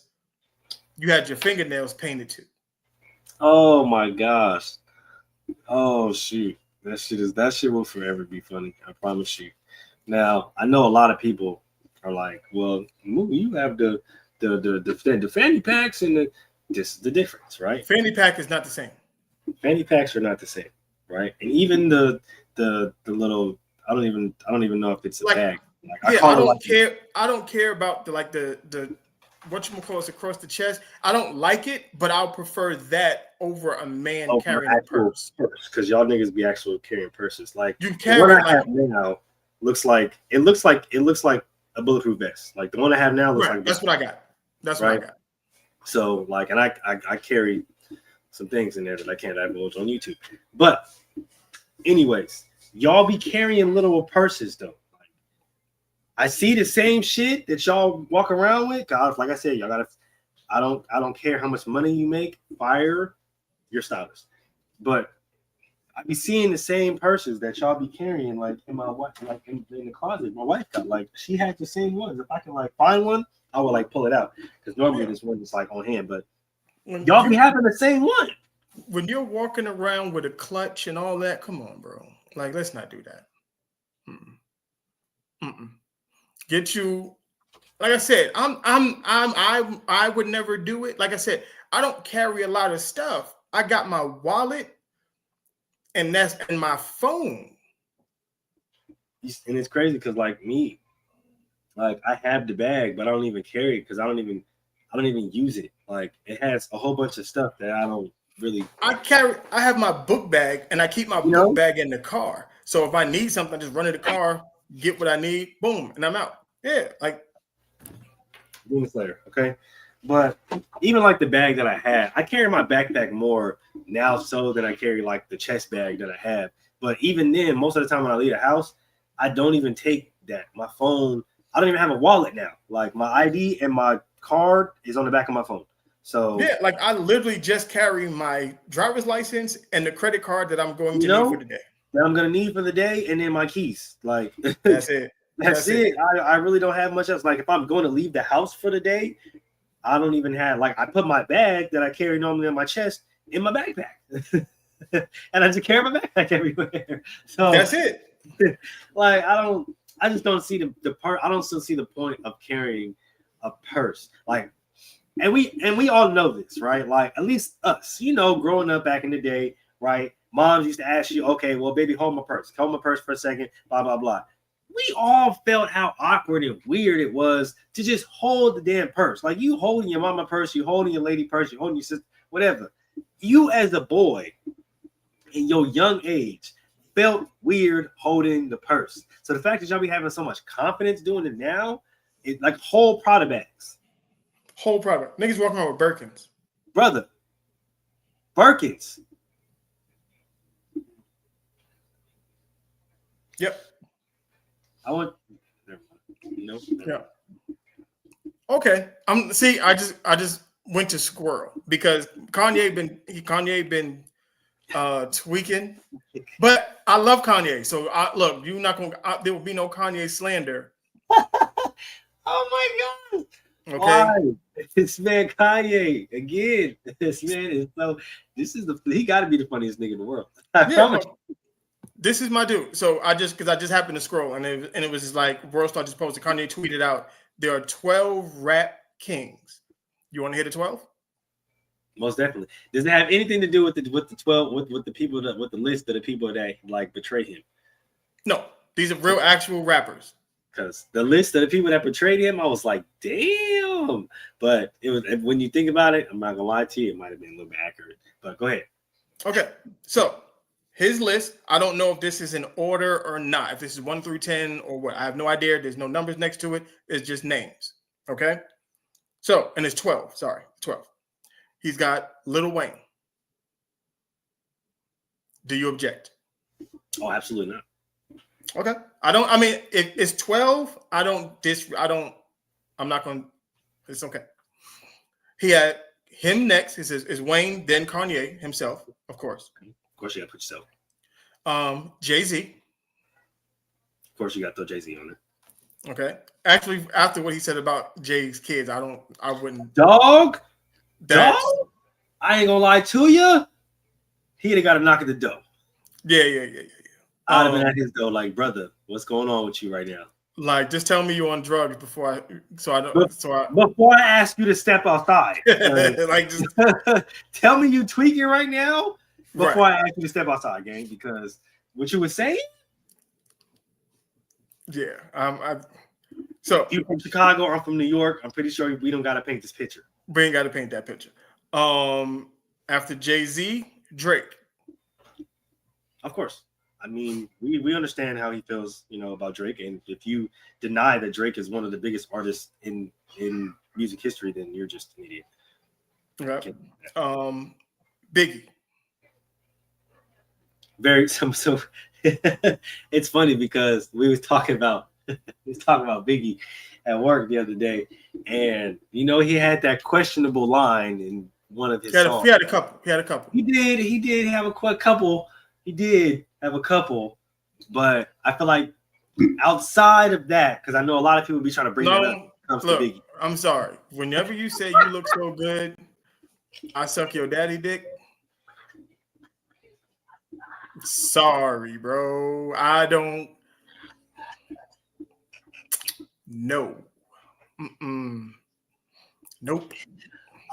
S3: you had your fingernails painted too.
S4: Oh my gosh. Oh shoot. That shit will forever be funny. I promise you. Now, I know a lot of people are like, well, you have the fanny packs and this is the difference, right?
S3: Fanny pack is not the same.
S4: Fanny packs are not the same, right? And even the little, I don't even know if it's a bag.
S3: I don't care about the whatchamacallit across the chest. I don't like it, but I'll prefer that over a man carrying a purse.
S4: Because y'all niggas be actually carrying purses. Like
S3: you carry
S4: what I have now looks like a bulletproof vest. Like the one I have now looks
S3: Right.
S4: like
S3: That's
S4: this.
S3: what I got. That's what I got.
S4: So like, and I carry some things in there that I can't divulge on YouTube. But anyways, y'all be carrying little purses though. Like, I see the same shit that y'all walk around with. God, like I said, y'all gotta. I don't care how much money you make. Fire your stylist, but I be seeing the same purses that y'all be carrying, like in my wife, like in the closet. My wife got like she had the same ones. If I can like find one, I would like pull it out because normally this one is like on hand, but y'all be having the same one.
S3: When you're walking around with a clutch and all that, come on, bro. Like, let's not do that. Get you. Like I said, I would never do it. Like I said, I don't carry a lot of stuff. I got my wallet. And that's in my phone.
S4: And it's crazy because like me, like I have the bag, but I don't even carry it because I don't even use it. Like it has a whole bunch of stuff that I don't really.
S3: I have my book bag and I keep my book bag in the car. So if I need something, I just run in the car, get what I need, boom, and I'm out. Yeah, like
S4: Demon Slayer, okay. But even like the bag that I had, I carry my backpack more now so than I carry like the chest bag that I have. But even then, most of the time when I leave the house, I don't even take that. My phone, I don't even have a wallet now. Like my ID and my card is on the back of my phone. So
S3: yeah, like I literally just carry my driver's license and the credit card that I'm going to need for the day.
S4: That I'm gonna need for the day, and then my keys. Like
S3: that's it.
S4: That's it. I really don't have much else. Like if I'm going to leave the house for the day, I don't even have like I put my bag that I carry normally on my chest in my backpack, and I just carry my backpack everywhere. So
S3: that's it.
S4: Like I just don't see the part. I don't still see the point of carrying a purse. Like, and we all know this, right? Like at least us, growing up back in the day, right? Moms used to ask you, okay, well, baby, hold my purse for a second, blah blah blah. We all felt how awkward and weird it was to just hold the damn purse. Like you holding your mama purse, you holding your lady purse, you holding your sister, whatever. You as a boy in your young age felt weird holding the purse. So the fact that y'all be having so much confidence doing it now, it's like whole Prada bags.
S3: Whole Prada. Niggas walking around with Birkins.
S4: Brother. Birkins.
S3: Yep.
S4: I want. Nope.
S3: Yeah. Okay. I just went to squirrel because Kanye been tweaking, but I love Kanye. So look, you're not gonna. There will be no Kanye slander.
S4: Oh my God.
S3: Okay.
S4: Why? This man Kanye again. This man is so. He got to be the funniest nigga in the world.
S3: This is my dude. So I just happened to scroll and it was just like World Star just posted. Kanye tweeted out there are 12 rap kings. You want to hear the 12?
S4: Most definitely. Does it have anything to do with the 12 with the people with the list of the people that like betray him?
S3: No, these are real actual rappers.
S4: Because the list of the people that betrayed him, I was like, damn. But it was when you think about it, I'm not gonna lie to you, it might have been a little bit accurate. But go ahead.
S3: Okay, so his list, I don't know if this is in order or not. If this is 1 through 10 or what, I have no idea. There's no numbers next to it. It's just names. Okay. So, and it's 12. Sorry, 12. He's got Lil Wayne. Do you object?
S4: Oh, absolutely not.
S3: Okay. I mean, if it's 12, I'm not going to, it's okay. He had him next. He says, is Wayne, then Kanye himself, of course.
S4: Of course, you got to put yourself.
S3: Jay-Z.
S4: Of course, you got to throw Jay-Z on it.
S3: Okay. Actually, after what he said about Jay's kids, I wouldn't.
S4: Dog? I ain't gonna lie to you. He'd have got a knock at the door.
S3: Yeah.
S4: I'd have been at his door like, brother, what's going on with you right now?
S3: Like, just tell me you're on drugs before
S4: I ask you to step outside.
S3: Like, just
S4: tell me you tweaking right now before I ask you to step outside, gang. Because what you were saying.
S3: Yeah. So
S4: you from Chicago, I'm from New York. I'm pretty sure we don't got to paint this picture.
S3: We ain't got to paint that picture. After Jay-Z, Drake.
S4: Of course. I mean, we understand how he feels, about Drake. And if you deny that Drake is one of the biggest artists in music history, then you're just an idiot.
S3: Okay. Biggie.
S4: So it's funny because we was talking about Biggie at work the other day, and he had that questionable line in one of his songs.
S3: He had a couple.
S4: He did have a couple. He did have a couple, but I feel like outside of that, because I know a lot of people be trying to bring that up. Comes to Biggie.
S3: I'm sorry. Whenever you say you look so good, I suck your daddy dick. Sorry, bro. I don't. No. Nope.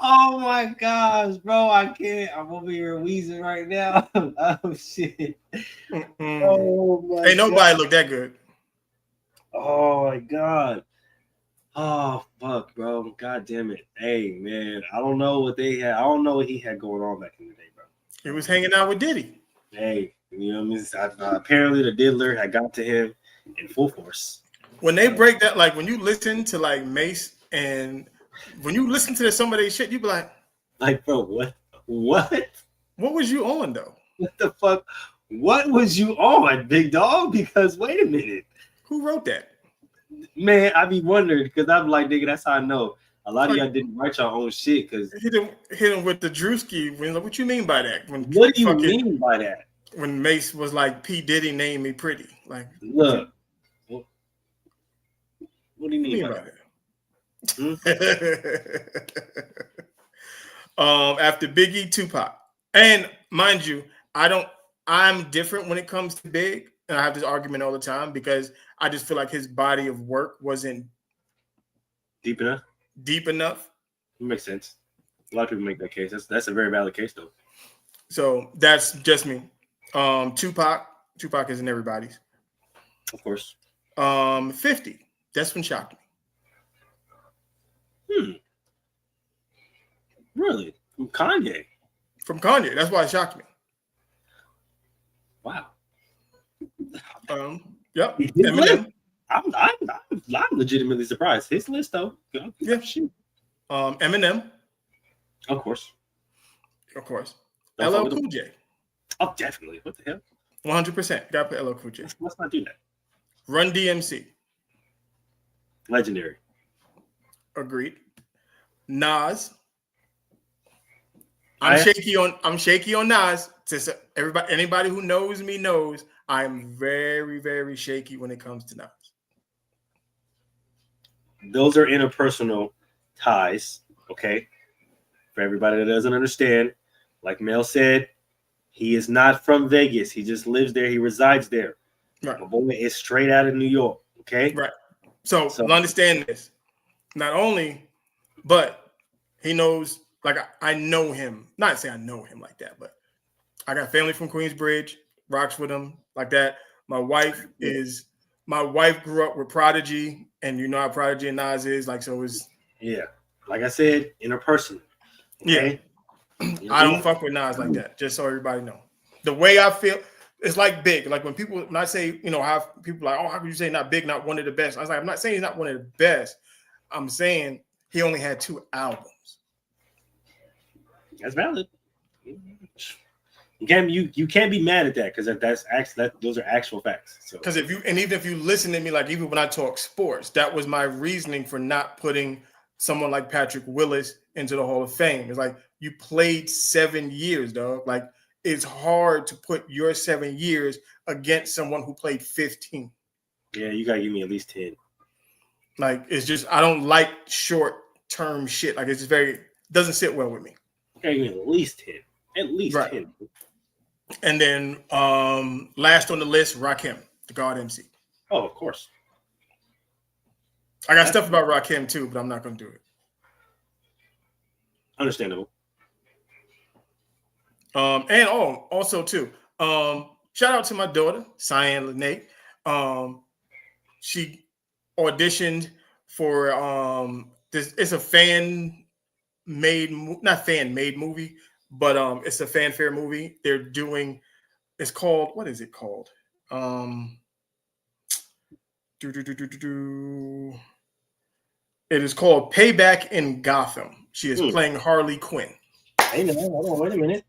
S4: Oh my gosh, bro! I can't. I'm over here wheezing right now. Oh shit! Oh my!
S3: Ain't nobody look that good.
S4: Oh my god! Oh fuck, bro! God damn it! Hey man, I don't know what they had. I don't know what he had going on back in the day, bro.
S3: He was hanging out with Diddy.
S4: Hey, apparently the diddler had got to him in full force.
S3: When they break that, like when you listen to like Mace and when you listen to some of their shit, you be like,
S4: bro, what? What
S3: was you on though?
S4: What the fuck? What was you on, big dog? Because wait a minute,
S3: who wrote that?
S4: Man, I be wondering because I'm like, nigga, that's how I know. A lot of y'all didn't write your own shit because
S3: hit him with the Drewski. What you mean by that?
S4: What do you mean by that?
S3: When Mace was like, P. Diddy named me pretty. Like,
S4: look, what do you mean by that?
S3: After Biggie, Tupac, and mind you, I'm different when it comes to Big, and I have this argument all the time because I just feel like his body of work wasn't
S4: deep enough.
S3: It
S4: makes sense. A lot of people make that case. That's a very valid case, though.
S3: So that's just me. Tupac isn't everybody's,
S4: of course.
S3: 50. That's when shocked
S4: me. Really? From Kanye?
S3: That's why it shocked me.
S4: Wow.
S3: Yep.
S4: I'm legitimately surprised. His list, though.
S3: Yeah. Shoot. Eminem.
S4: Of course.
S3: LL Cool J.
S4: Oh, definitely. What the hell?
S3: 100%. Gotta put LL Cool J.
S4: Let's not do that.
S3: Run DMC.
S4: Legendary.
S3: Agreed. Nas. I'm shaky on Nas. Anybody who knows me knows I'm very, very shaky when it comes to Nas.
S4: Those are interpersonal ties, okay? For everybody that doesn't understand, like Mel said, he is not from Vegas. He just lives there. He resides there.
S3: Right.
S4: My boy is straight out of New York, okay?
S3: Right. So understand this. Not only, but he knows, like I know him. Not say I know him like that, but I got family from Queensbridge, rocks with him like that. My wife grew up with Prodigy, and you know how Prodigy and Nas is, like, so it's
S4: like I said, interpersonal. Okay?
S3: Yeah. I don't fuck with Nas like that, just so everybody know. The way I feel, it's like Big. Like when I say, how people like, oh, how could you say not Big, not one of the best? I was like, I'm not saying he's not one of the best. I'm saying he only had 2 albums.
S4: That's valid. You can't be mad at that because those are actual facts. So
S3: because even if you listen to me, like even when I talk sports, that was my reasoning for not putting someone like Patrick Willis into the Hall of Fame. It's like you played 7 years, dog. Like it's hard to put your 7 years against someone who played 15.
S4: Yeah, you gotta give me at least 10.
S3: Like it's just I don't like short-term shit. Like it's just doesn't sit well with me.
S4: Okay, give me at least 10. At least 10.
S3: And then last on the list, Rakim, the God MC.
S4: Oh, of course.
S3: I got stuff about Rakim too, but I'm not going to do it.
S4: Understandable.
S3: And also too, shout out to my daughter, Cyan Lene. She auditioned for this. It's a not fan made movie, but it's a fanfare movie. It's called, what is it called? It is called Payback in Gotham. She is playing Harley Quinn.
S4: Hey, no, hold on, wait a minute.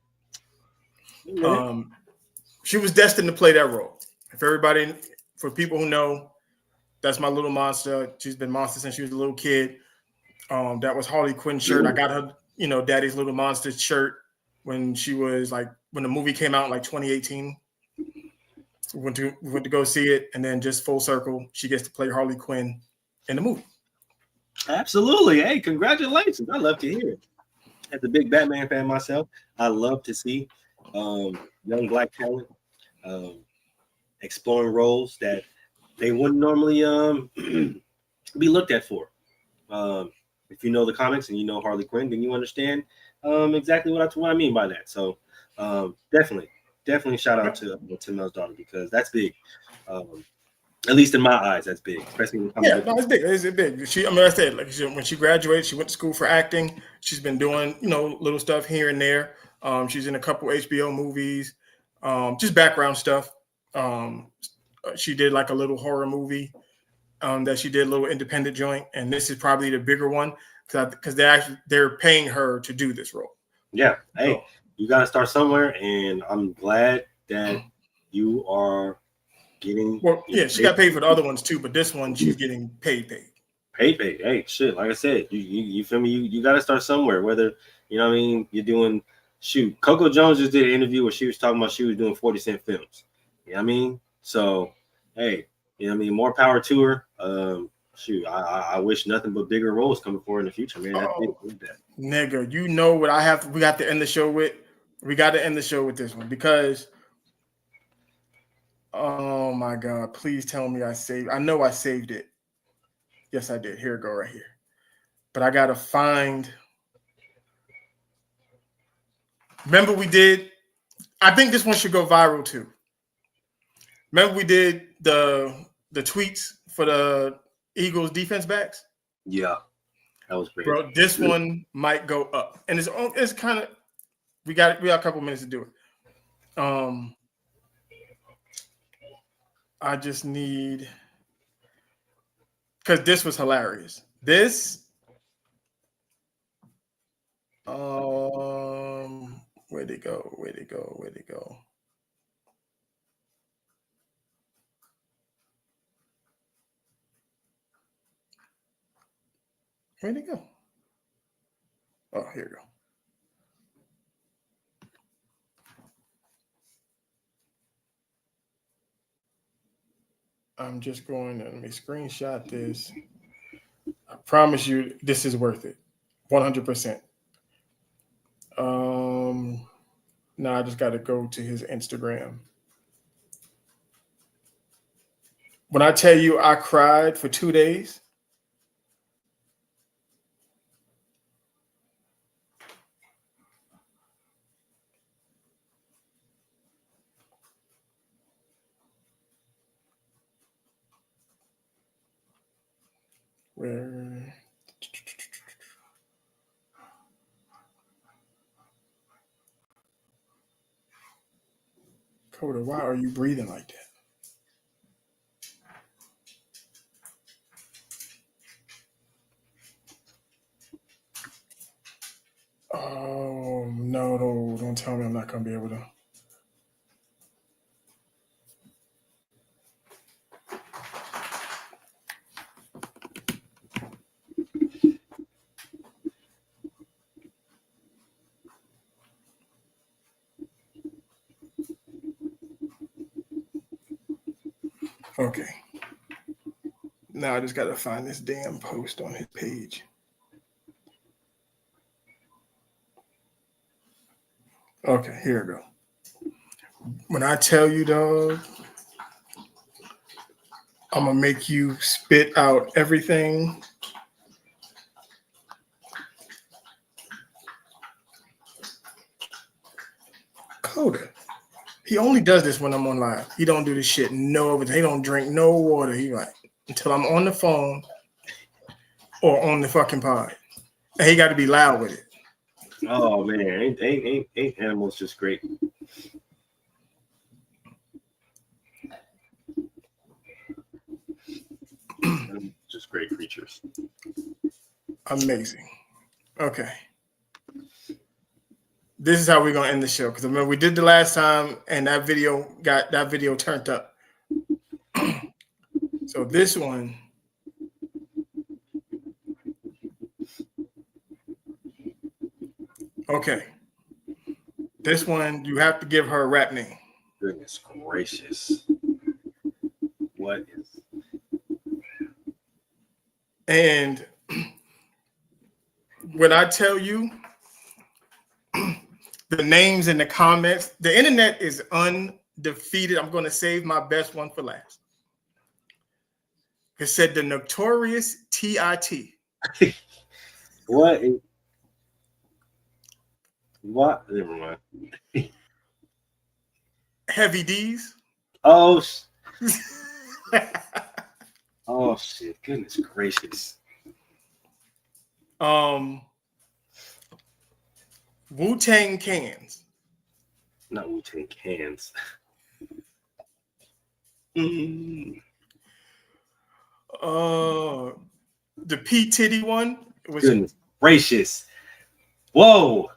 S3: She was destined to play that role. For people who know, that's my little monster. She's been monster since she was a little kid. That was Harley Quinn's shirt. I got her, Daddy's Little Monster shirt when when the movie came out in 2018. We went to go see it, and then just full circle, she gets to play Harley Quinn in the movie.
S4: Absolutely. Hey, congratulations. I love to hear it. As a big Batman fan myself, I love to see young black talent exploring roles that they wouldn't normally be looked at for. If you know the comics and you know Harley Quinn, then you understand exactly what I mean by that. So definitely shout out to Tim Mel's daughter, because that's big. At least in my eyes, that's big. Especially when
S3: it's big. It's big. I said, when she graduated, she went to school for acting. She's been doing, little stuff here and there. She's in a couple HBO movies, just background stuff. She did a little horror movie that she did, a little independent joint, and this is probably the bigger one because they're paying her to do this role.
S4: Yeah, hey, you got to start somewhere, and I'm glad that you are getting.
S3: Well, yeah, she got paid for the other ones too, but this one she's getting paid.
S4: Hey, shit, like I said, you feel me? You got to start somewhere. Whether you're doing. Shoot, Coco Jones just did an interview where she was talking about she was doing 40-cent films. You know what I mean? So, hey, more power to her. I wish nothing but bigger roles coming forward in the future, man.
S3: Nigga, you know what we got to end the show with? We got to end the show with this one because, oh my God, please tell me I know I saved it. Yes, I did. Here it go right here. But I got to find... Remember I think this one should go viral too. Remember we did the tweets for the Eagles defense backs?
S4: Yeah. That was great.
S3: Bro, this one might go up. And it's kind of, we got a couple minutes to do it. I just need, because this was hilarious. Where'd it go? Where'd it go? Where'd it go? Where'd it go? Oh, here we go. I'm just going to let me screenshot this. I promise you, this is worth it. 100%. Now I just got to go to his Instagram. When I tell you I cried for 2 days. Where? Coda, why are you breathing like that? Oh, no, don't tell me I'm not going to be able to. Okay. Now I just got to find this damn post on his page. Okay, here we go. When I tell you, dog, I'm going to make you spit out everything. Coda. He only does this when I'm on live. He don't do this shit. No, he don't drink no water. He like, until I'm on the phone or on the fucking pod. And he got to be loud with it.
S4: Oh man, ain't animals just great? Just great creatures.
S3: Amazing. Okay. This is how we're gonna end the show because I remember we did the last time and that video turned up. So this one. Okay. This one you have to give her a rap name.
S4: Goodness gracious. What is?
S3: And when I tell you the names in the comments, the internet is undefeated. I'm going to save my best one for last. It said the notorious T.I.T.
S4: What? What? Never mind.
S3: Heavy D's.
S4: Oh. Oh shit! Goodness gracious.
S3: Wu-Tang Cans.
S4: Not Wu-Tang Cans.
S3: The P Titty one was
S4: Goodness gracious. Whoa.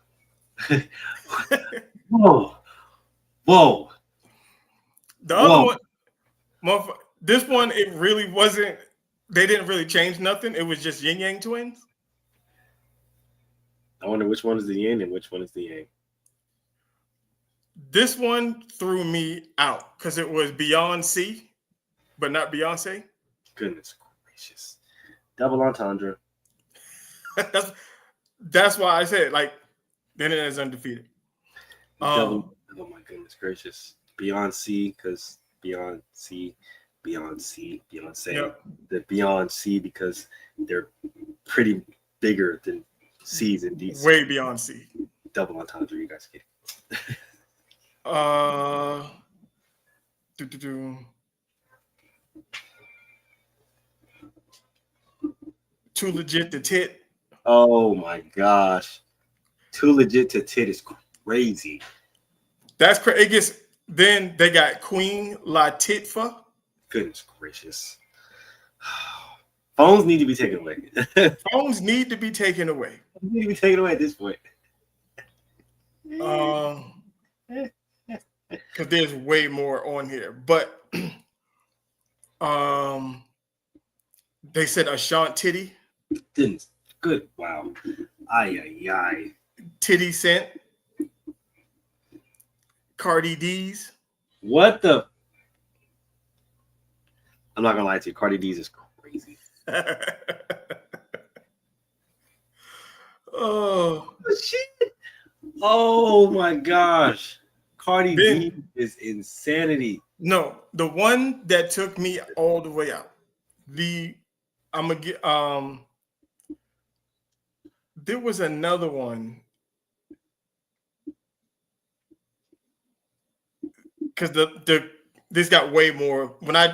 S4: Whoa. Whoa.
S3: The other one. This one, it really wasn't. They didn't really change nothing. It was just Yin Yang twins.
S4: I wonder which one is the yin and which one is the yang.
S3: This one threw me out because it was Beyonce, but not Beyonce.
S4: Goodness gracious. Double entendre.
S3: That's why I said like the internet is undefeated.
S4: Oh my goodness gracious. Beyonce, because Beyonce. Yep. The Beyonce because they're pretty bigger than C's and D's.
S3: Way beyond C.
S4: Double entendre, you guys get
S3: Too legit to tit.
S4: Oh my gosh. Too legit to tit is crazy.
S3: That's crazy. It gets, then they got Queen Latifah.
S4: Goodness gracious. Phones need to be taken away.
S3: Phones need to be taken away.
S4: Need to be taken away at this point.
S3: Because there's way more on here. But they said Ashanti Titty.
S4: Goodness. Good. Wow. Ay.
S3: Titty Scent. Cardi D's.
S4: What the? I'm not gonna lie to you. Cardi D's is crazy.
S3: Oh
S4: shit! Oh my gosh, Cardi B is insanity.
S3: No, the one that took me all the way out. There was another one because this got way more. When I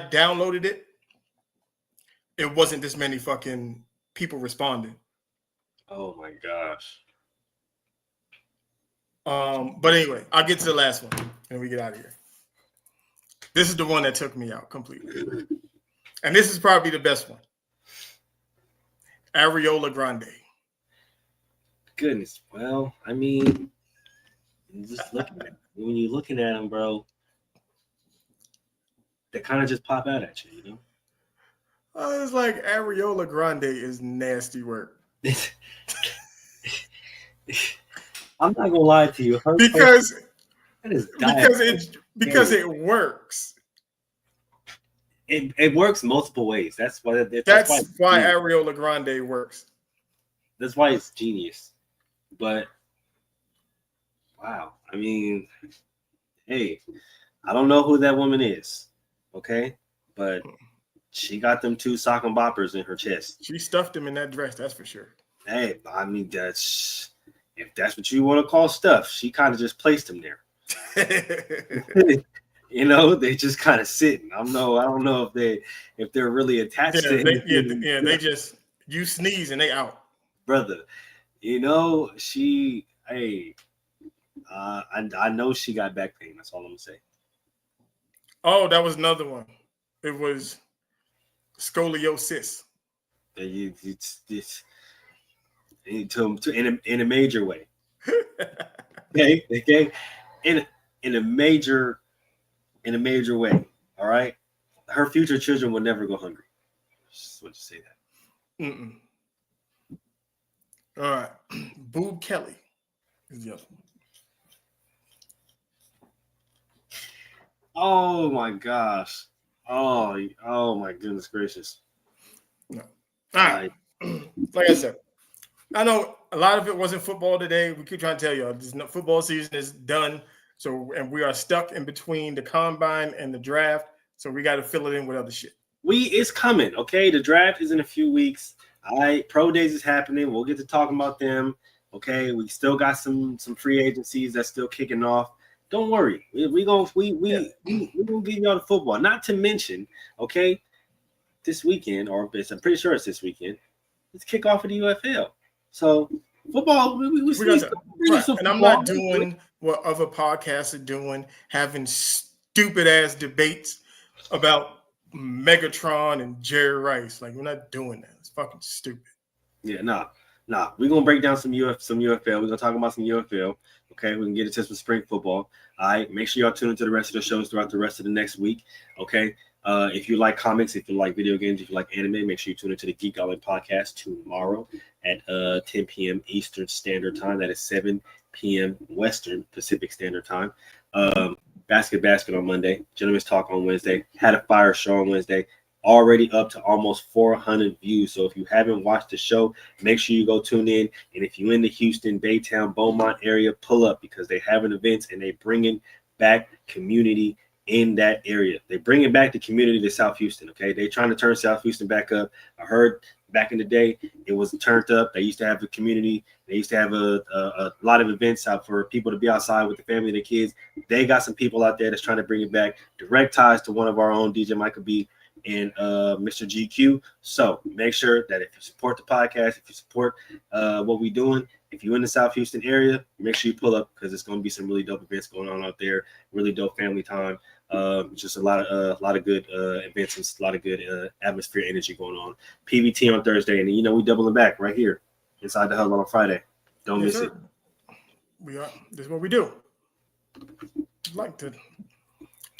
S3: downloaded it, it wasn't this many fucking people responding.
S4: Oh my gosh.
S3: But anyway, I'll get to the last one and we get out of here. This is the one that took me out completely. And this is probably the best one. Ariana Grande.
S4: Goodness. Well, I mean, just when you're looking at them, bro, they kind of just pop out at you, you know?
S3: It's like Ariana Grande is nasty work.
S4: I'm not gonna lie to you.
S3: Because
S4: it
S3: works.
S4: It works multiple ways. That's why
S3: Ariana Grande works.
S4: That's why it's genius. But wow, I mean, hey, I don't know who that woman is, okay? But she got them two sock and boppers in her chest.
S3: She stuffed them in that dress, that's for sure.
S4: Hey, I mean, if that's what you want to call stuff, she kind of just placed them there. You know, they just kind of sitting. I don't know if they're really attached to anything.
S3: They just, you sneeze and they out.
S4: Brother, you know, I know she got back pain. That's all I'm gonna say.
S3: Oh, that was another one. It was scoliosis.
S4: It's in a major way. Okay, in a major way. All right, her future children will never go hungry. Just want to say that.
S3: Mm-mm. All right, Boob Kelly is the other one.
S4: Oh my gosh. Oh my goodness gracious.
S3: No. All right. Like I said, I know a lot of it wasn't football today. We keep trying to tell you, football season is done. So, and we are stuck in between the combine and the draft. So we got to fill it in with other shit.
S4: It's coming. Okay, the draft is in a few weeks. All right, pro days is happening. We'll get to talking about them. Okay, we still got some free agencies that's still kicking off. Don't worry, we gonna give y'all the football. Not to mention, okay, this weekend, or I'm pretty sure it's this weekend. It's kickoff of the UFL. So football, we got
S3: that. Right. And I'm not doing what other podcasts are doing, having stupid ass debates about Megatron and Jerry Rice. Like, we're not doing that. It's fucking stupid.
S4: Yeah, nah. We're gonna break down some UFL. We're gonna talk about some UFL. Okay, we can get into some spring football. All right, make sure y'all tune into the rest of the shows throughout the rest of the next week. Okay, if you like comics, if you like video games, if you like anime, make sure you tune into the Geek Outlet podcast tomorrow at 10 p.m. Eastern Standard Time. That is 7 p.m. Western Pacific Standard Time. Basket on Monday. Gentlemen's Talk on Wednesday. Had a fire show on Wednesday. Already up to almost 400 views. So if you haven't watched the show, make sure you go tune in. And if you're in the Houston, Baytown, Beaumont area, pull up, because they having events and they bringing back community in that area. They bringing back the community to South Houston. Okay, they trying to turn South Houston back up. I heard back in the day it was turned up. They used to have a community. They used to have a lot of events out for people to be outside with the family and the kids. They got some people out there that's trying to bring it back. Direct ties to one of our own, DJ Michael B. and Mr. GQ. So make sure that if you support the podcast, if you support what we're doing, if you're in the South Houston area, make sure you pull up, because it's going to be some really dope events going on out there. Really dope family time. Just a lot of good events and a lot of good atmosphere, energy going on. PBT on Thursday, and then, we doubling back right here inside the Hub on Friday. Don't miss it.
S3: We are. This is what we do. Like the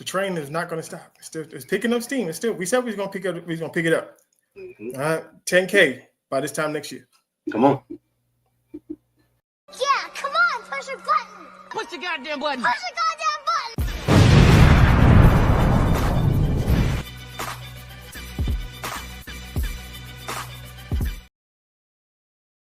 S3: train is not going to stop. It's picking up steam. We said we was going to pick up. We was going to pick it up.
S4: Mm-hmm.
S3: All right, 10K by this time next year.
S4: Come on.
S7: Yeah, come on, push your button.
S8: Push the goddamn button.
S7: Push the goddamn